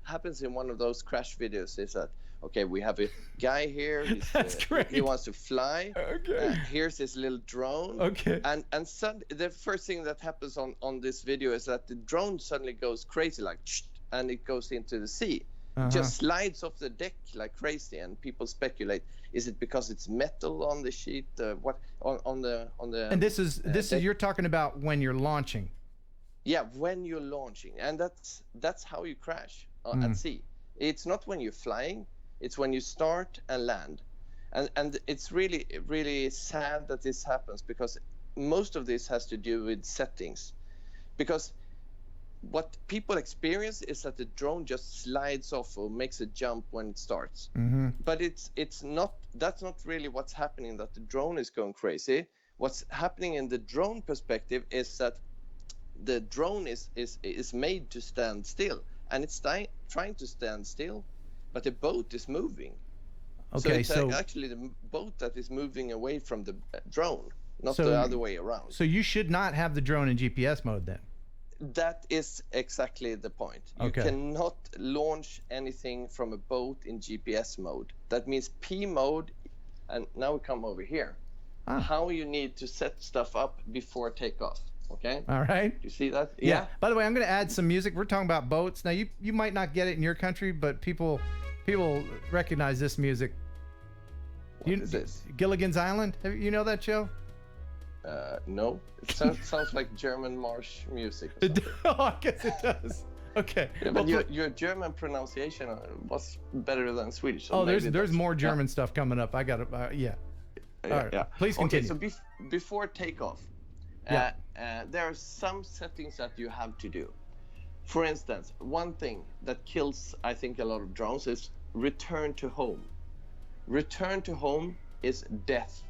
happens in one of those crash videos is that, okay, we have a guy here. That's great. He wants to fly. Okay. Here's his little drone. Okay. And the first thing that happens on this video is that the drone suddenly goes crazy, like, and it goes into the sea. Just slides off the deck like crazy, and people speculate: is it because it's metal on the sheet? What on the? And this is you're talking about when you're launching. Yeah, when you're launching, and that's how you crash at sea. It's not when you're flying; it's when you start and land, and it's really, really sad that this happens, because most of this has to do with settings, because what people experience is that the drone just slides off or makes a jump when it starts. But it's not. That's not really what's happening. That the drone is going crazy. What's happening in the drone perspective is that the drone is made to stand still, and it's trying to stand still, but the boat is moving. Okay, so it's actually the boat that is moving away from the drone, not the other way around. So you should not have the drone in GPS mode then. That is exactly the point. You cannot launch anything from a boat in GPS mode. That means P mode, and now we come over here. How you need to set stuff up before takeoff. Okay. All right. You see that? Yeah. By the way, I'm going to add some music. We're talking about boats. Now, you might not get it in your country, but people recognize this music. What is this? Gilligan's Island. You know that show? No. It sounds like German marsh music. I guess it does. Okay. Yeah, but your German pronunciation was better than Swedish. So there's more German stuff coming up. I got it. Yeah. All right. Yeah. Please continue. Okay. So before takeoff, there are some settings that you have to do. For instance, one thing that kills, I think, a lot of drones is return to home. Return to home is death.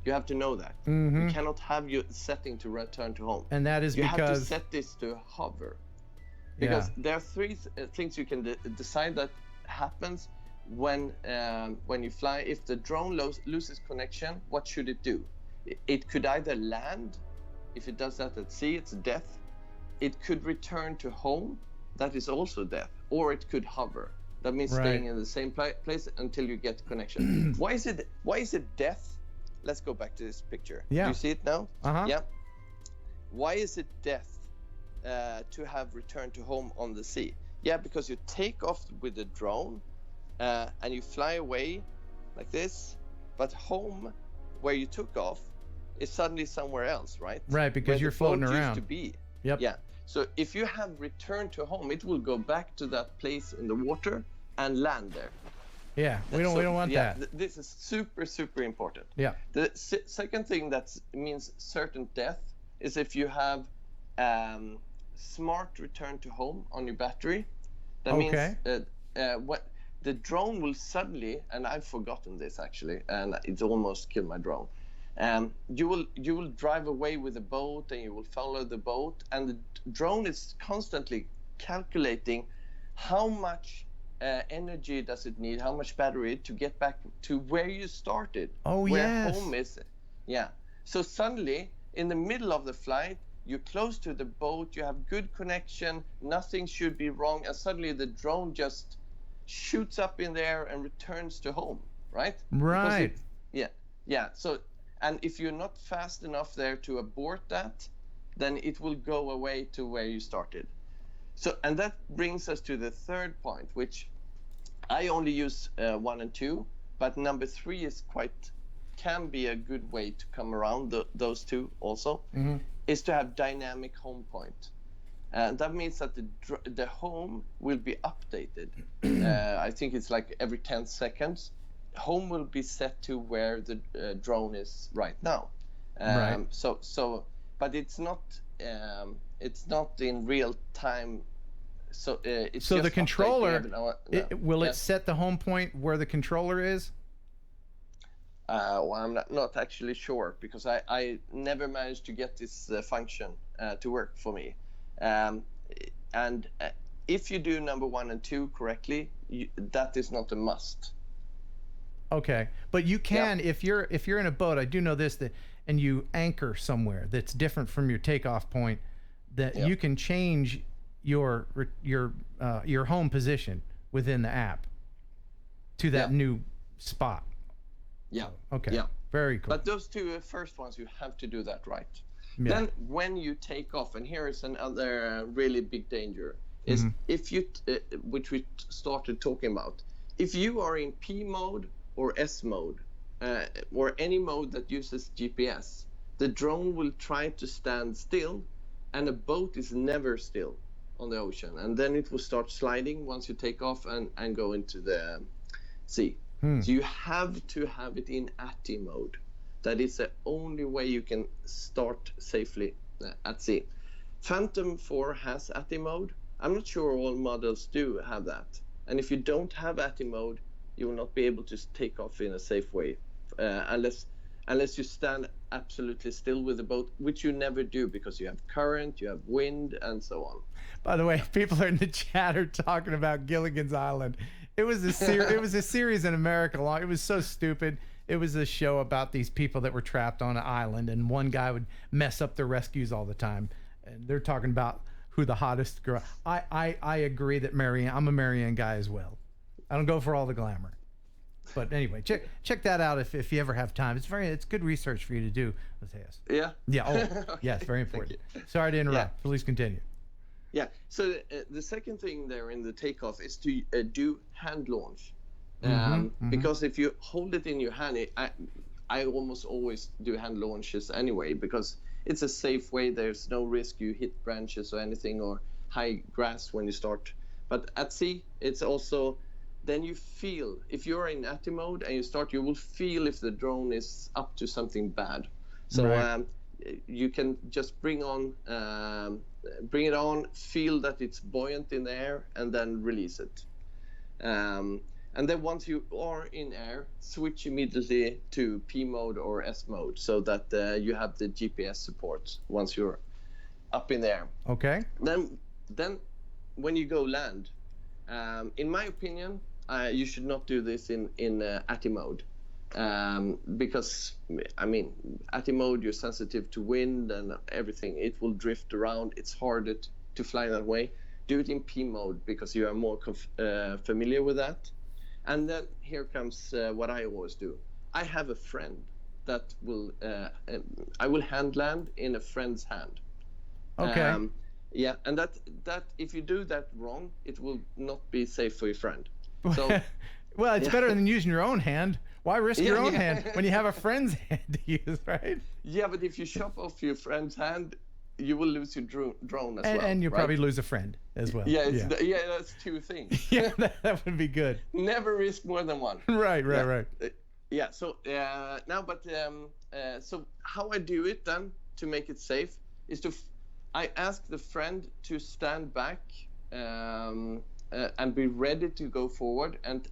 You have to know that. You cannot have your setting to return to home. And that is you because have to set this to hover. Because there are three things you can decide that happens when you fly. If the drone loses connection, what should it do? It could either land. If it does that at sea, it's death. It could return to home. That is also death. Or it could hover. That means staying in the same place until you get connection. Why is it death? Let's go back to this picture. Yeah. Do you see it now? Yeah. Why is it death to have returned to home on the sea? Yeah, because you take off with the drone and you fly away like this, but home, where you took off, is suddenly somewhere else, right? Right, because you're floating around. Used to be. Yep. Yeah. So if you have returned to home, it will go back to that place in the water and land there. Yeah, we don't want that. This is super, super important. Yeah. The second thing that means certain death is if you have smart return to home on your battery. That means what the drone will suddenly, and I've forgotten this actually, and it's almost killed my drone. You will drive away with the boat, and you will follow the boat, and the drone is constantly calculating how much energy does it need, how much battery to get back to where you started, where home is. Yeah. So suddenly, in the middle of the flight, you're close to the boat, you have good connection, nothing should be wrong, and suddenly the drone just shoots up in the air and returns to home, right? Right. Yeah. So, and if you're not fast enough there to abort that, then it will go away to where you started. So, and that brings us to the third point, which I only use 1 and 2, but number 3 can be a good way to come around those two also, is to have dynamic home point. And that means that the home will be updated. I think it's like every 10 seconds. home will be set to where the drone is right now. Right. But it's not in real time. So it's so just the controller will Yeah. it set the home point where the controller is? Well, I'm not actually sure because I never managed to get this function to work for me. And if you do number 1 and 2 correctly, that is not a must. Okay, but you can if you're in a boat. I do know this and you anchor somewhere that's different from your takeoff point, that you can change your home position within the app to that new spot. Yeah. Okay. Yeah. Very cool. But those two first ones, you have to do that right. Yeah. Then when you take off, and here is another really big danger, is if you, which we started talking about, if you are in P mode or S mode, or any mode that uses GPS, the drone will try to stand still, and a boat is never still on the ocean, and then it will start sliding once you take off and go into the sea. So you have to have it in ATI mode. That is the only way you can start safely at sea. Phantom 4 has ATI mode. I'm not sure all models do have that. And if you don't have ATI mode, you will not be able to take off in a safe way, unless you stand absolutely still with the boat, which you never do because you have current, you have wind, and so on. By the way, people in the chat are talking about Gilligan's Island. It was a series in America long. It was so stupid. It was a show about these people that were trapped on an island, and one guy would mess up the rescues all the time. And they're talking about who the hottest girl. I agree that I'm a Marianne guy as well. I don't go for all the glamour. But anyway, check that out if you ever have time. It's good research for you to do, Matthias. Yeah. Yeah. Oh, yes, very important. Sorry to interrupt. Please continue. Yeah. So the second thing there in the takeoff is to do hand launch, because if you hold it in your hand, I almost always do hand launches anyway because it's a safe way. There's no risk you hit branches or anything or high grass when you start. But at sea, it's also then you feel if you're in ATI mode and you start, you will feel if the drone is up to something bad. So you can just bring it on, feel that it's buoyant in the air, and then release it. And then once you are in air, switch immediately to P mode or S mode so that you have the GPS support once you're up in the air. Okay. Then when you go land, in my opinion, you should not do this in ATI mode. Because I mean, ATI mode, you're sensitive to wind and everything. It will drift around. It's harder to fly that way. Do it in P mode because you are more familiar with that. And then here comes what I always do. I have a friend that will I will hand land in a friend's hand. Okay. Yeah, and that if you do that wrong, it will not be safe for your friend. So. Well, it's better than using your own hand. Why risk your own hand when you have a friend's hand to use, right? Yeah, but if you chop off your friend's hand, you will lose your drone as well. And you'll probably lose a friend as well. Yeah, that's two things. Yeah, that would be good. Never risk more than one. Right. Yeah. So so how I do it then to make it safe is I ask the friend to stand back and be ready to go forward and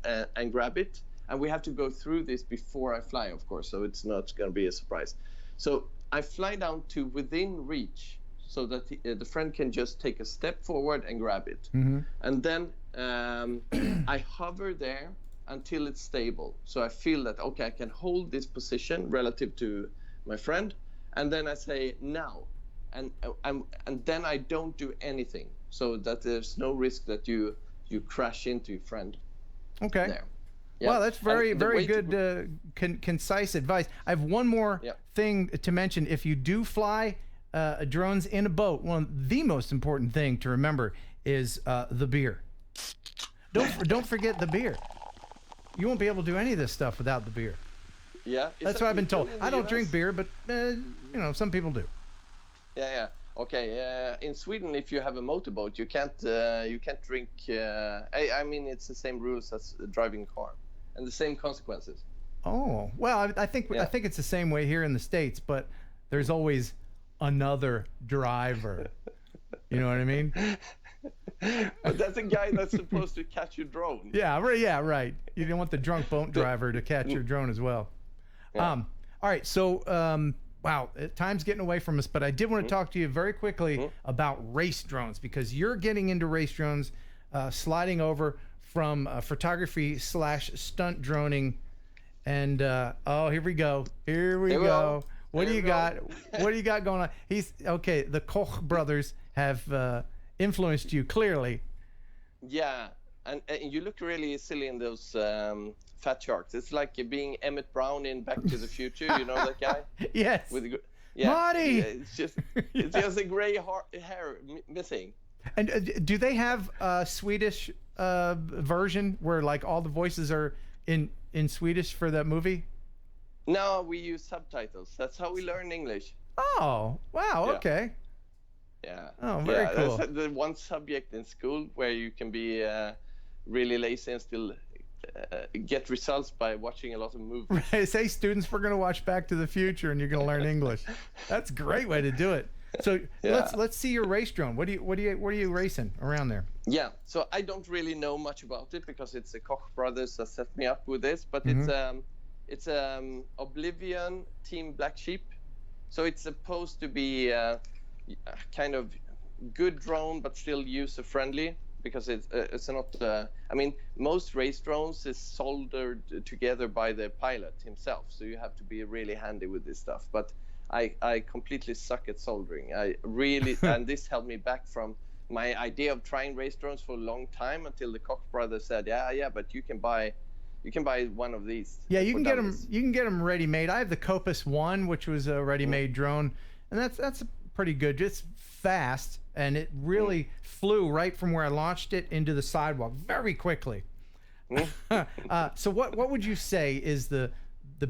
grab it. And we have to go through this before I fly, of course, so it's not going to be a surprise. So I fly down to within reach so that the friend can just take a step forward and grab it. And then I hover there until it's stable. So I feel that, okay, I can hold this position relative to my friend. And then I say, now. And then I don't do anything so that there's no risk that you crash into your friend. Okay. There. Yeah. Well, that's very good, concise advice. I have one more thing to mention. If you do fly drones in a boat, the most important thing to remember is the beer. Don't forget the beer. You won't be able to do any of this stuff without the beer. Yeah. That's what I've been told. I don't drink beer, but some people do. Yeah. Okay. In Sweden, if you have a motorboat, you can't drink. I mean, it's the same rules as driving a car. and the same consequences. Oh, well, I think it's the same way here in the States, but there's always another driver. You know what I mean? But that's a guy that's supposed to catch your drone. Yeah, right. You don't want the drunk boat driver to catch your drone as well. Yeah. All right, so wow, time's getting away from us, but I did want to talk to you very quickly about race drones, because you're getting into race drones, sliding over from photography / stunt droning. And here we go. Here we go. What do you got? What do you got going on? The Koch brothers have influenced you clearly. Yeah, and you look really silly in those fat sharks. It's like being Emmett Brown in Back to the Future. You know that guy? Yes. Marty. Yeah, it's just a gray hair missing. And do they have a Swedish version where like all the voices are in Swedish for that movie? No, we use subtitles. That's how we learn English. Oh, wow. Yeah. Okay. Yeah. Oh, very cool. That's the one subject in school where you can be really lazy and still get results by watching a lot of movies. Right. Say, students, we're going to watch Back to the Future and you're going to learn English. That's a great way to do it. So let's see your race drone. What are you racing around there? Yeah. So I don't really know much about it because it's the Koch Brothers that set me up with this, but it's Oblivion Team Black Sheep. So it's supposed to be kind of good drone, but still user friendly, because it's not. I mean, most race drones is soldered together by the pilot himself, so you have to be really handy with this stuff. But I completely suck at soldering. I really, and this held me back from my idea of trying race drones for a long time, until the Koch brothers said, yeah, but you can buy one of these. Yeah, you can get them. You can get them ready made. I have the Copus 1, which was a ready made drone, and that's pretty good. It's fast, and it really flew right from where I launched it into the sidewalk very quickly. So what would you say is the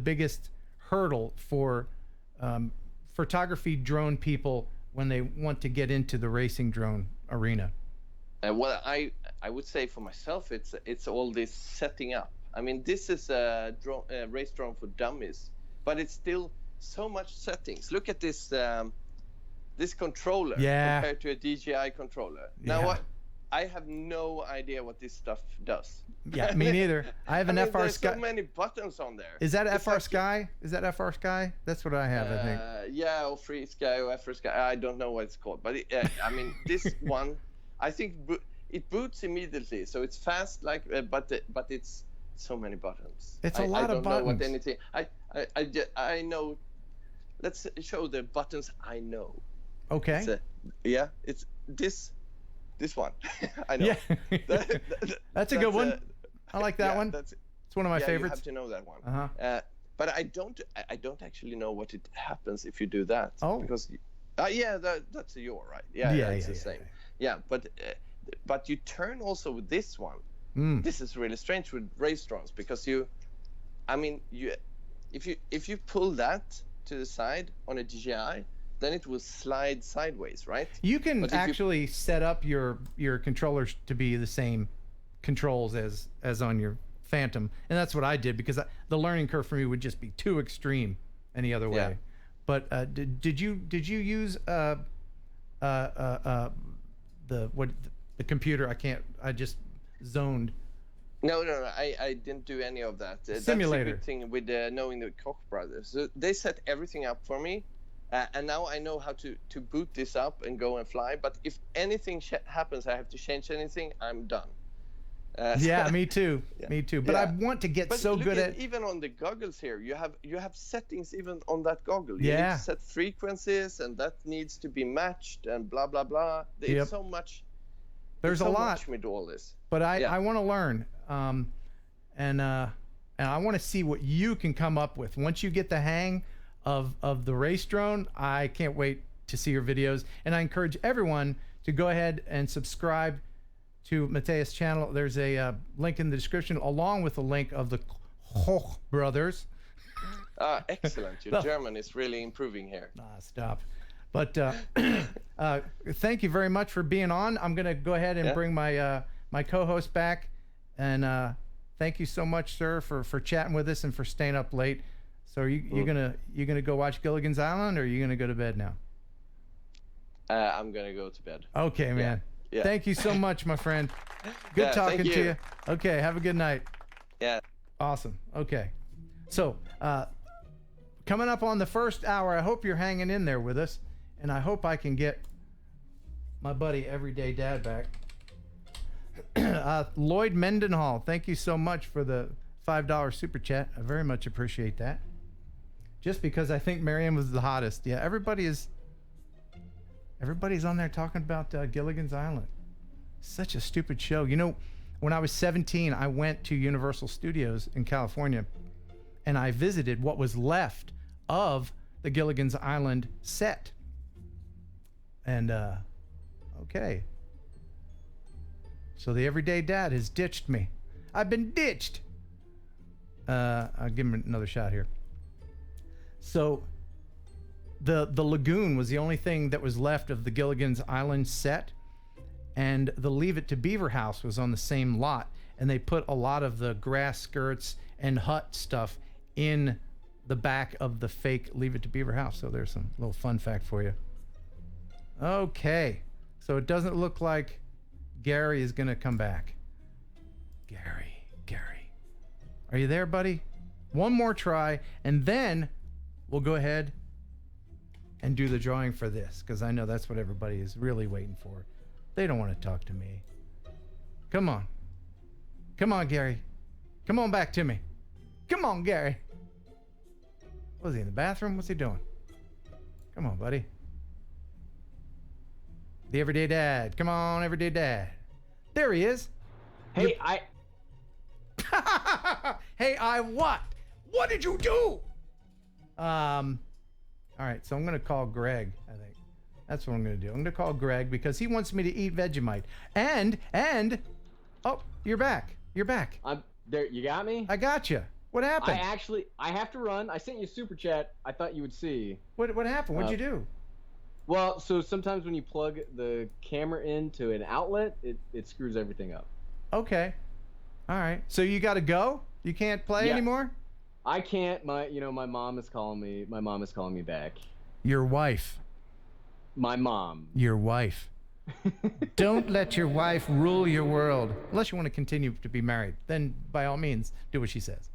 biggest hurdle for photography drone people when they want to get into the racing drone arena? Well, I would say for myself, it's all this setting up. I mean, this is a race drone for dummies, but it's still so much settings. Look at this this controller compared to a DJI controller. Now, what? I have no idea what this stuff does. Yeah, me neither. I have an FR there's Sky. so many buttons on there. Is that FR Sky? Is that FR Sky? That's what I have, I think. Yeah, or Free Sky or FR Sky. I don't know what it's called, but I mean, this one, I think it boots immediately, so it's fast. But it's so many buttons. It's a lot of buttons. I don't know what anything. I know. Let's show the buttons I know. Okay. It's this one. I know. Yeah. That's a good one. I like that one. It's one of my favorites. You have to know that one. But I don't actually know what it happens if you do that. Oh. Because that's a yaw, right? Yeah, it's the same. Yeah, but you turn also with this one. This is really strange with race drones, because if you pull that to the side on a DJI, then it will slide sideways, right? You can actually set up your controllers to be the same controls as on your Phantom, and that's what I did, because the learning curve for me would just be too extreme any other way. Yeah. But did you use the computer? I just zoned. No, I didn't do any of that. Simulator. That's a good thing with knowing the Koch brothers. So they set everything up for me. And now I know how to boot this up and go and fly. But if anything happens, I have to change anything, I'm done. Yeah, me too. Me too. But I want to get good at even on the goggles here. You have settings even on that goggle. You need to set frequencies, and that needs to be matched, and blah blah blah. There's so much. There's a lot. Much with all this. But I want to learn, and I want to see what you can come up with once you get the hang of the race drone. I can't wait to see your videos, and I encourage everyone to go ahead and subscribe to Matthias' channel. There's a link in the description, along with a link of the Koch brothers. Excellent. Your German is really improving here. Stop. But thank you very much for being on. I'm gonna go ahead and bring my my co-host back, and thank you so much, sir, for chatting with us and for staying up late. So you gonna go watch Gilligan's Island, or are you gonna go to bed now? I'm gonna go to bed. Okay, man. Yeah. Thank you so much, my friend. Good Yeah, talking thank to you. you. Okay, have a good night. Yeah. Awesome. Okay. So, coming up on the first hour, I hope you're hanging in there with us, and I hope I can get my buddy Everyday Dad back. Lloyd Mendenhall, thank you so much for the $5 super chat. I very much appreciate that. Just because I think Marianne was the hottest. Yeah, everybody's on there talking about Gilligan's Island. Such a stupid show. You know, when I was 17, I went to Universal Studios in California, and I visited what was left of the Gilligan's Island set. And, okay. So the Everyday Dad has ditched me. I've been ditched. I'll give him another shot here. So the lagoon was the only thing that was left of the Gilligan's Island set, and the Leave It to Beaver house was on the same lot, and they put a lot of the grass skirts and hut stuff in the back of the fake Leave It to Beaver house. So there's some little fun fact for you. Okay, so it doesn't look like Gary is gonna come back. Gary, are you there, buddy? One more try, and then we'll go ahead and do the drawing for this, because I know that's what everybody is really waiting for. They don't want to talk to me. Come on, Gary, come on back to me. Come on, Gary. Was he in the bathroom? What's he doing? Come on, buddy. The Everyday Dad. Come on, Everyday Dad. There he is. Hey, Hey, I what? What did you do? All right, so I'm going to call Greg, I think. That's what I'm going to do. I'm going to call Greg because he wants me to eat Vegemite. And, oh, you're back. I'm there. You got me? I got you. What happened? I have to run. I sent you a super chat. I thought you would see. What happened? What'd you do? Well, so sometimes when you plug the camera into an outlet, it screws everything up. Okay. All right. So you got to go? You can't play anymore? I can't. My mom is calling me. My mom is calling me back. Your wife. My mom. Your wife. Don't let your wife rule your world. Unless you want to continue to be married. Then, by all means, do what she says.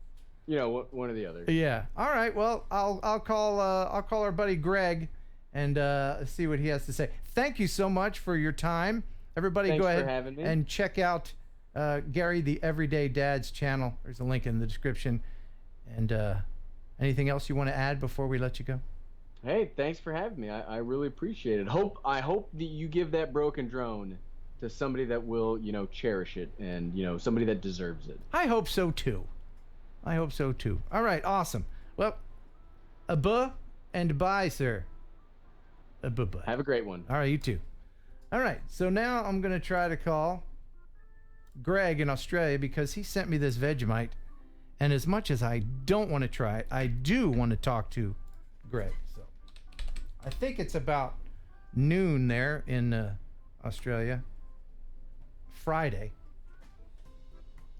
You know, one or the other. Yeah. All right. Well, I'll call our buddy Greg and see what he has to say. Thank you so much for your time. Everybody, Thanks go ahead for having me. and check out Gary the Everyday Dad's channel. There's a link in the description. And anything else you want to add before we let you go? Hey, thanks for having me. I really appreciate it. I hope that you give that broken drone to somebody that will, cherish it and, somebody that deserves it. I hope so too. All right, awesome. Well, buh and bye, sir. Bye-bye. Have a great one. All right, you too. All right, so now I'm going to try to call Greg in Australia because he sent me this Vegemite. And as much as I don't want to try it, I do want to talk to Greg. So I think it's about noon there in Australia. Friday.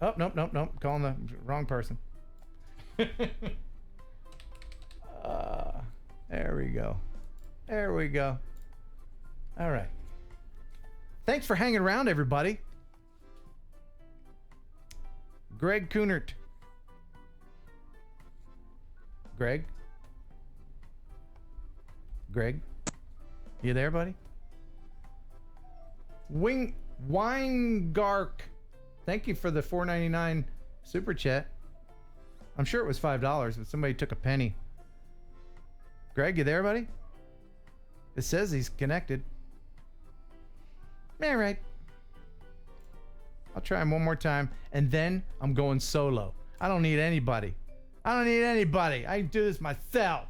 Oh, nope. Calling the wrong person. There we go. All right. Thanks for hanging around, everybody. Greg Kunert. Greg, you there, buddy? Weingark, thank you for the $4.99 super chat. I'm sure it was $5, but somebody took a penny. Greg, you there, buddy? It says he's connected. All right. I'll try him one more time, and then I'm going solo. I don't need anybody. I can do this myself.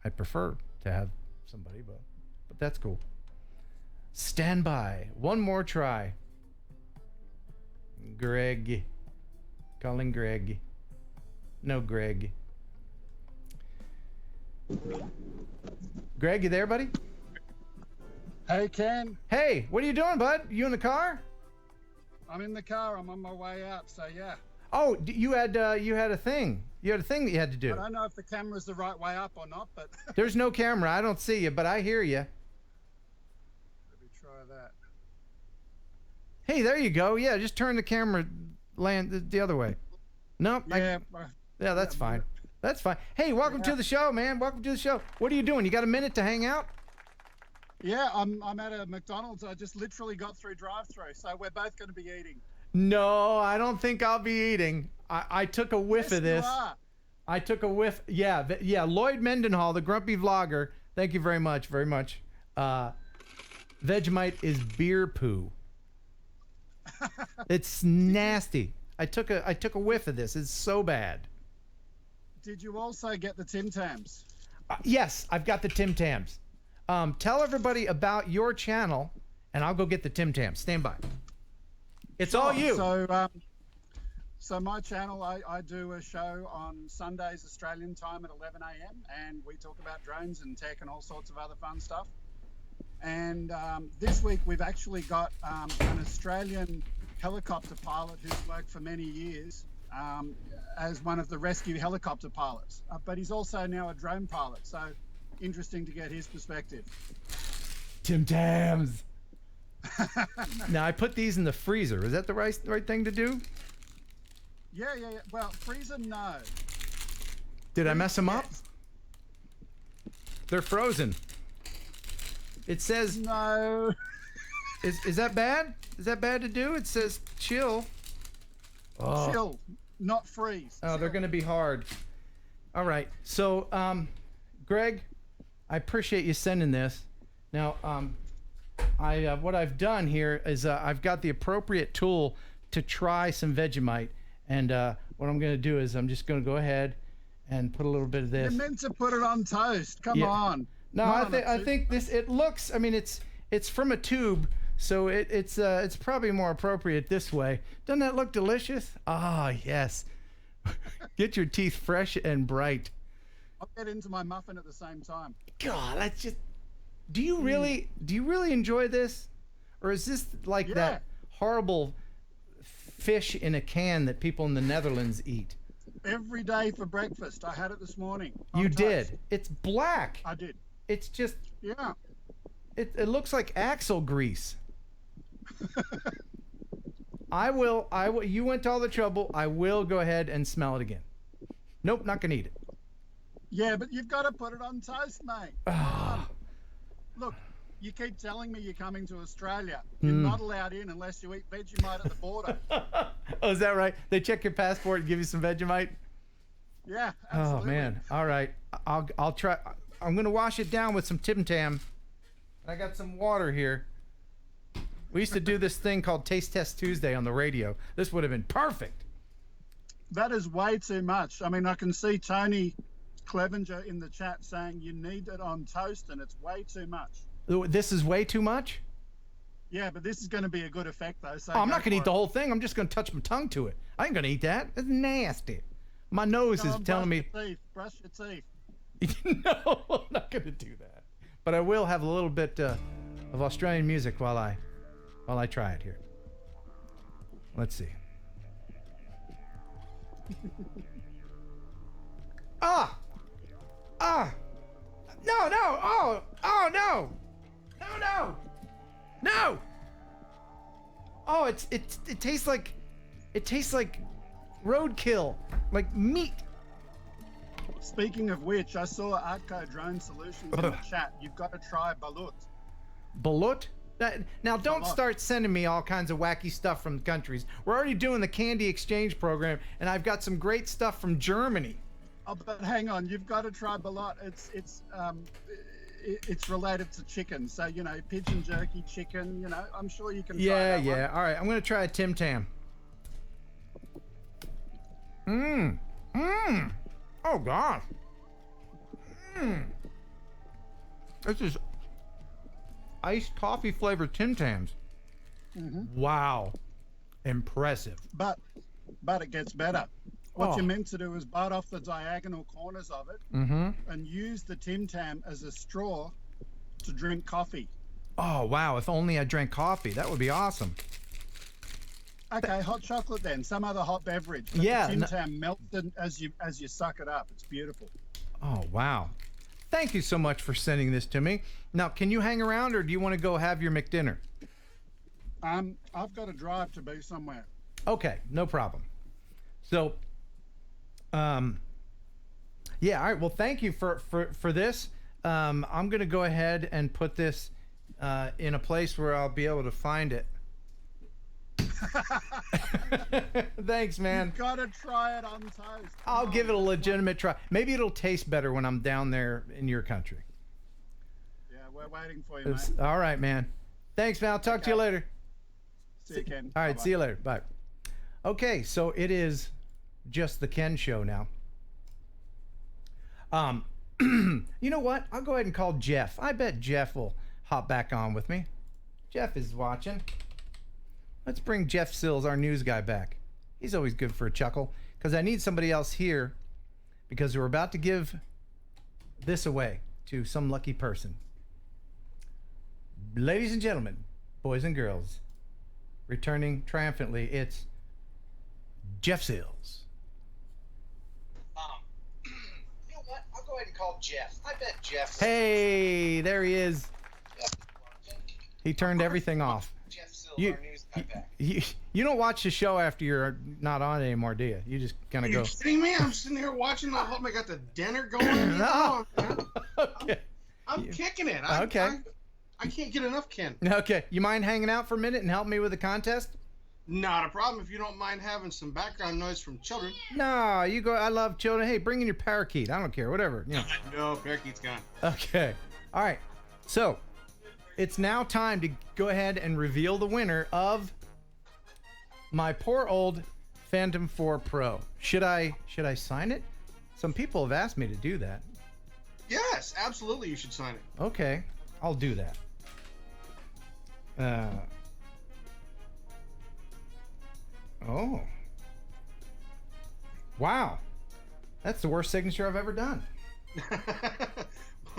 I prefer to have somebody, but that's cool. Stand by. One more try. Greg. Calling Greg. No, Greg. Greg, you there, buddy? Hey, Ken. Hey, what are you doing, bud? You in the car? I'm in the car. I'm on my way out. So yeah. Oh, you had a thing. You had a thing that you had to do. I don't know if the camera's the right way up or not, but There's no camera. I don't see you, but I hear you. Let me try that. Hey, there you go. Yeah, just turn the camera the other way. Nope. Yeah. Yeah, that's fine. That's fine. Hey, welcome to the show, man. Welcome to the show. What are you doing? You got a minute to hang out? Yeah, I'm at a McDonald's. I just literally got through drive-through, so we're both going to be eating. No, I don't think I'll be eating. I took a whiff of this. You are. I took a whiff. Yeah. Lloyd Mendenhall, the grumpy vlogger. Thank you very much. Very much. Vegemite is beer poo. It's nasty. I took a whiff of this. It's so bad. Did you also get the Tim Tams? Yes, I've got the Tim Tams. Tell everybody about your channel, and I'll go get the Tim Tams. Stand by. It's all you. So my channel, I do a show on Sundays Australian time at 11 a.m. and we talk about drones and tech and all sorts of other fun stuff. And this week we've actually got an Australian helicopter pilot who's worked for many years as one of the rescue helicopter pilots, but he's also now a drone pilot. So interesting to get his perspective. Tim Tams. Now I put these in the freezer. Is that the right thing to do? Yeah. Well, freezer, no. Did I mess them up? They're frozen. It says no. Is that bad? Is that bad to do? It says chill. Oh. Chill, not freeze. Oh, they're gonna be hard. All right. So, Greg, I appreciate you sending this. Now, what I've done here is I've got the appropriate tool to try some Vegemite, and what I'm gonna do is I'm just gonna go ahead and put a little bit of this. You're meant to put it on toast. Come on. No, I think this. It looks. I mean, it's from a tube, so it's probably more appropriate this way. Doesn't that look delicious? Ah, yes. Get your teeth fresh and bright. I'll get into my muffin at the same time. God, that's just. Do you really enjoy this, or is this like that horrible fish in a can that people in the Netherlands eat? Every day for breakfast. I had it this morning. You did. It's black. I did. It's just. Yeah. It looks like axle grease. I will. You went to all the trouble. I will go ahead and smell it again. Nope, not gonna eat it. Yeah, but you've got to put it on toast, mate. Look, you keep telling me you're coming to Australia. You're not allowed in unless you eat Vegemite at the border. Oh, is that right? They check your passport and give you some Vegemite? Yeah, absolutely. Oh man. All right. I'll try. I'm gonna wash it down with some Tim Tam. I got some water here. We used to do this thing called Taste Test Tuesday on the radio. This would have been perfect. That is way too much. I mean, I can see Tony Clevenger in the chat saying you need it on toast and it's way too much. This is way too much? Yeah, but this is going to be a good effect though. So I'm not going to eat the whole thing. I'm just going to touch my tongue to it. I ain't going to eat that. It's nasty. My nose is telling me. Brush your teeth. No, I'm not going to do that. But I will have a little bit of Australian music while I try it here. Let's see. No. Oh, it tastes like roadkill, like meat. Speaking of which, I saw Artco Drone Solutions in the chat. You've got to try balut. Balut? Now, don't start sending me all kinds of wacky stuff from countries. We're already doing the candy exchange program, and I've got some great stuff from Germany. Oh, but hang on, you've got to try balut. It's related to chicken, so you know, pigeon jerky, chicken. You know, I'm sure you can. Try that one. All right, I'm gonna try a Tim Tam. Oh God. This is iced coffee flavored Tim Tams. Wow, impressive. But it gets better. What you're meant to do is bite off the diagonal corners of it and use the Tim Tam as a straw to drink coffee. Oh wow! If only I drank coffee, that would be awesome. Okay, hot chocolate then. Some other hot beverage. But Yeah, the Tim Tam melts as you suck it up. It's beautiful. Oh, wow. Thank you so much for sending this to me. Now, can you hang around, or do you want to go have your McDinner? I've got to drive to be somewhere. Okay, no problem. So, yeah, all right. Well, thank you for this. I'm going to go ahead and put this in a place where I'll be able to find it. Thanks, man. You've got to try it on toast. I'll give it a legitimate try. Maybe it'll taste better when I'm down there in your country. Yeah, we're waiting for you, mate. All right, man. Thanks, man. I'll talk to you later. See you, Ken. All right, Bye-bye. see you later. Bye. Okay, so it is just the Ken show now. You know what? I'll go ahead and call Jeff. I bet Jeff will hop back on with me. Jeff is watching. Let's bring Jeff Sills, our news guy, back. He's always good for a chuckle, because I need somebody else here, because we're about to give this away to some lucky person. Ladies and gentlemen, boys and girls, returning triumphantly, it's Jeff Sills. You know what? I'll go ahead and call Jeff. I bet Jeff. Hey, there he is. He turned everything off. Jeff Sills, You- our news guy back. You don't watch the show after you're not on anymore, do you? You just kind Are of you go. kidding me? I'm sitting here watching. I hope I got the dinner going. You know? Okay. I'm kicking it. Okay. I can't get enough, Ken. Okay. You mind hanging out for a minute and help me with the contest? Not a problem if you don't mind having some background noise from children. No, you go. I love children. Hey, bring in your parakeet. I don't care. Whatever. You know. No, parakeet's gone. Okay. All right. So, it's now time to go ahead and reveal the winner of my poor old Phantom 4 Pro. Should I sign it? Some people have asked me to do that. Yes, absolutely. You should sign it. Okay, I'll do that. Oh. Wow. That's the worst signature I've ever done.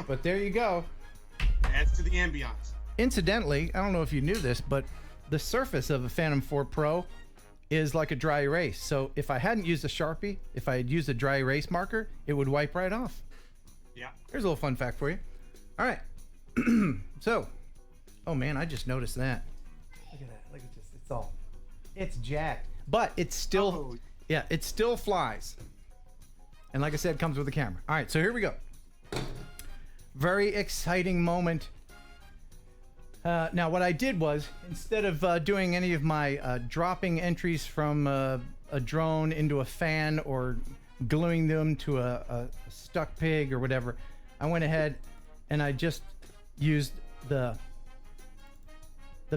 But there you go. Adds to the ambiance. Incidentally, I don't know if you knew this, but the surface of a Phantom 4 Pro is like a dry erase. So if I hadn't used a Sharpie, if I had used a dry erase marker, it would wipe right off. Yeah. Here's a little fun fact for you. All right. So, oh man, I just noticed that. Look at that. Look at this. It's jacked. But it's still, yeah, it still flies. And like I said, it comes with a camera. All right, so here we go. Very exciting moment. Now, what I did was, instead of doing any of my dropping entries from a drone into a fan or gluing them to a stuck pig or whatever, I went ahead and I just used the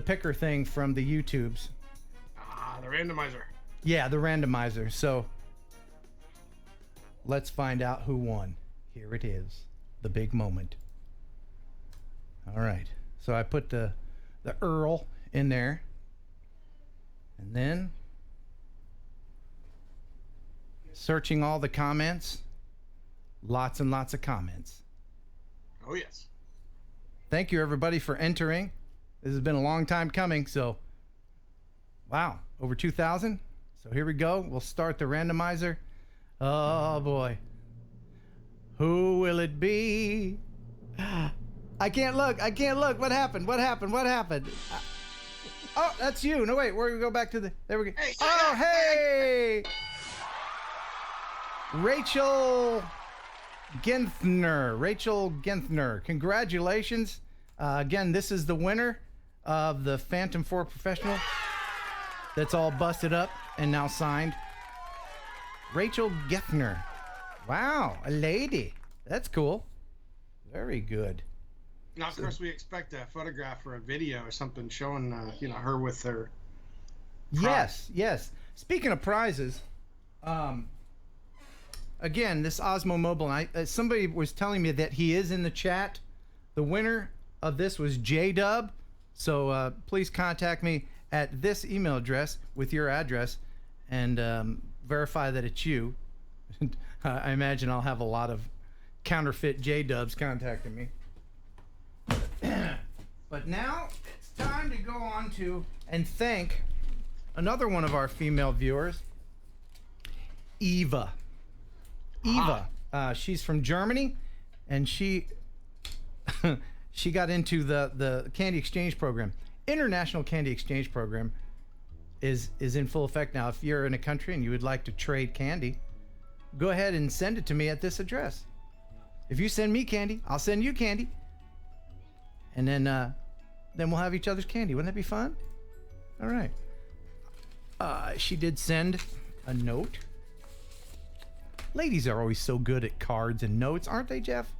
picker thing from the YouTubes. Ah, the randomizer. Yeah, the randomizer. So let's find out who won. Here it is, the big moment. All right. So I put the Earl in there, and then searching all the comments, lots and lots of comments. Oh yes. Thank you everybody for entering. This has been a long time coming, so wow, over 2,000. So here we go. We'll start the randomizer. Oh boy. Who will it be? I can't look. I can't look. What happened? What happened? What happened? Oh, that's you. No, wait. Where do we go back to the... There we go. Hey, oh, hey! Rachel Genthner. Rachel Genthner. Congratulations. Again, this is the winner of the Phantom 4 Professional. That's all busted up and now signed. Rachel Genthner. Wow, a lady. That's cool. Very good. Now, of course, we expect a photograph or a video or something showing, her with her. Yes, yes. Speaking of prizes, again, this Osmo Mobile, somebody was telling me that he is in the chat. The winner of this was J-Dub. So please contact me at this email address with your address and verify that it's you. I imagine I'll have a lot of counterfeit J-Dubs contacting me. But now it's time to go on to and thank another one of our female viewers, Eva. She's from Germany, and she she got into the candy exchange program. International candy exchange program is in full effect now. If you're in a country and you would like to trade candy, go ahead and send it to me at this address. If you send me candy, I'll send you candy, and then we'll have each other's candy. Wouldn't that be fun? All right. She did send a note. Ladies are always so good at cards and notes, aren't they, Jeff?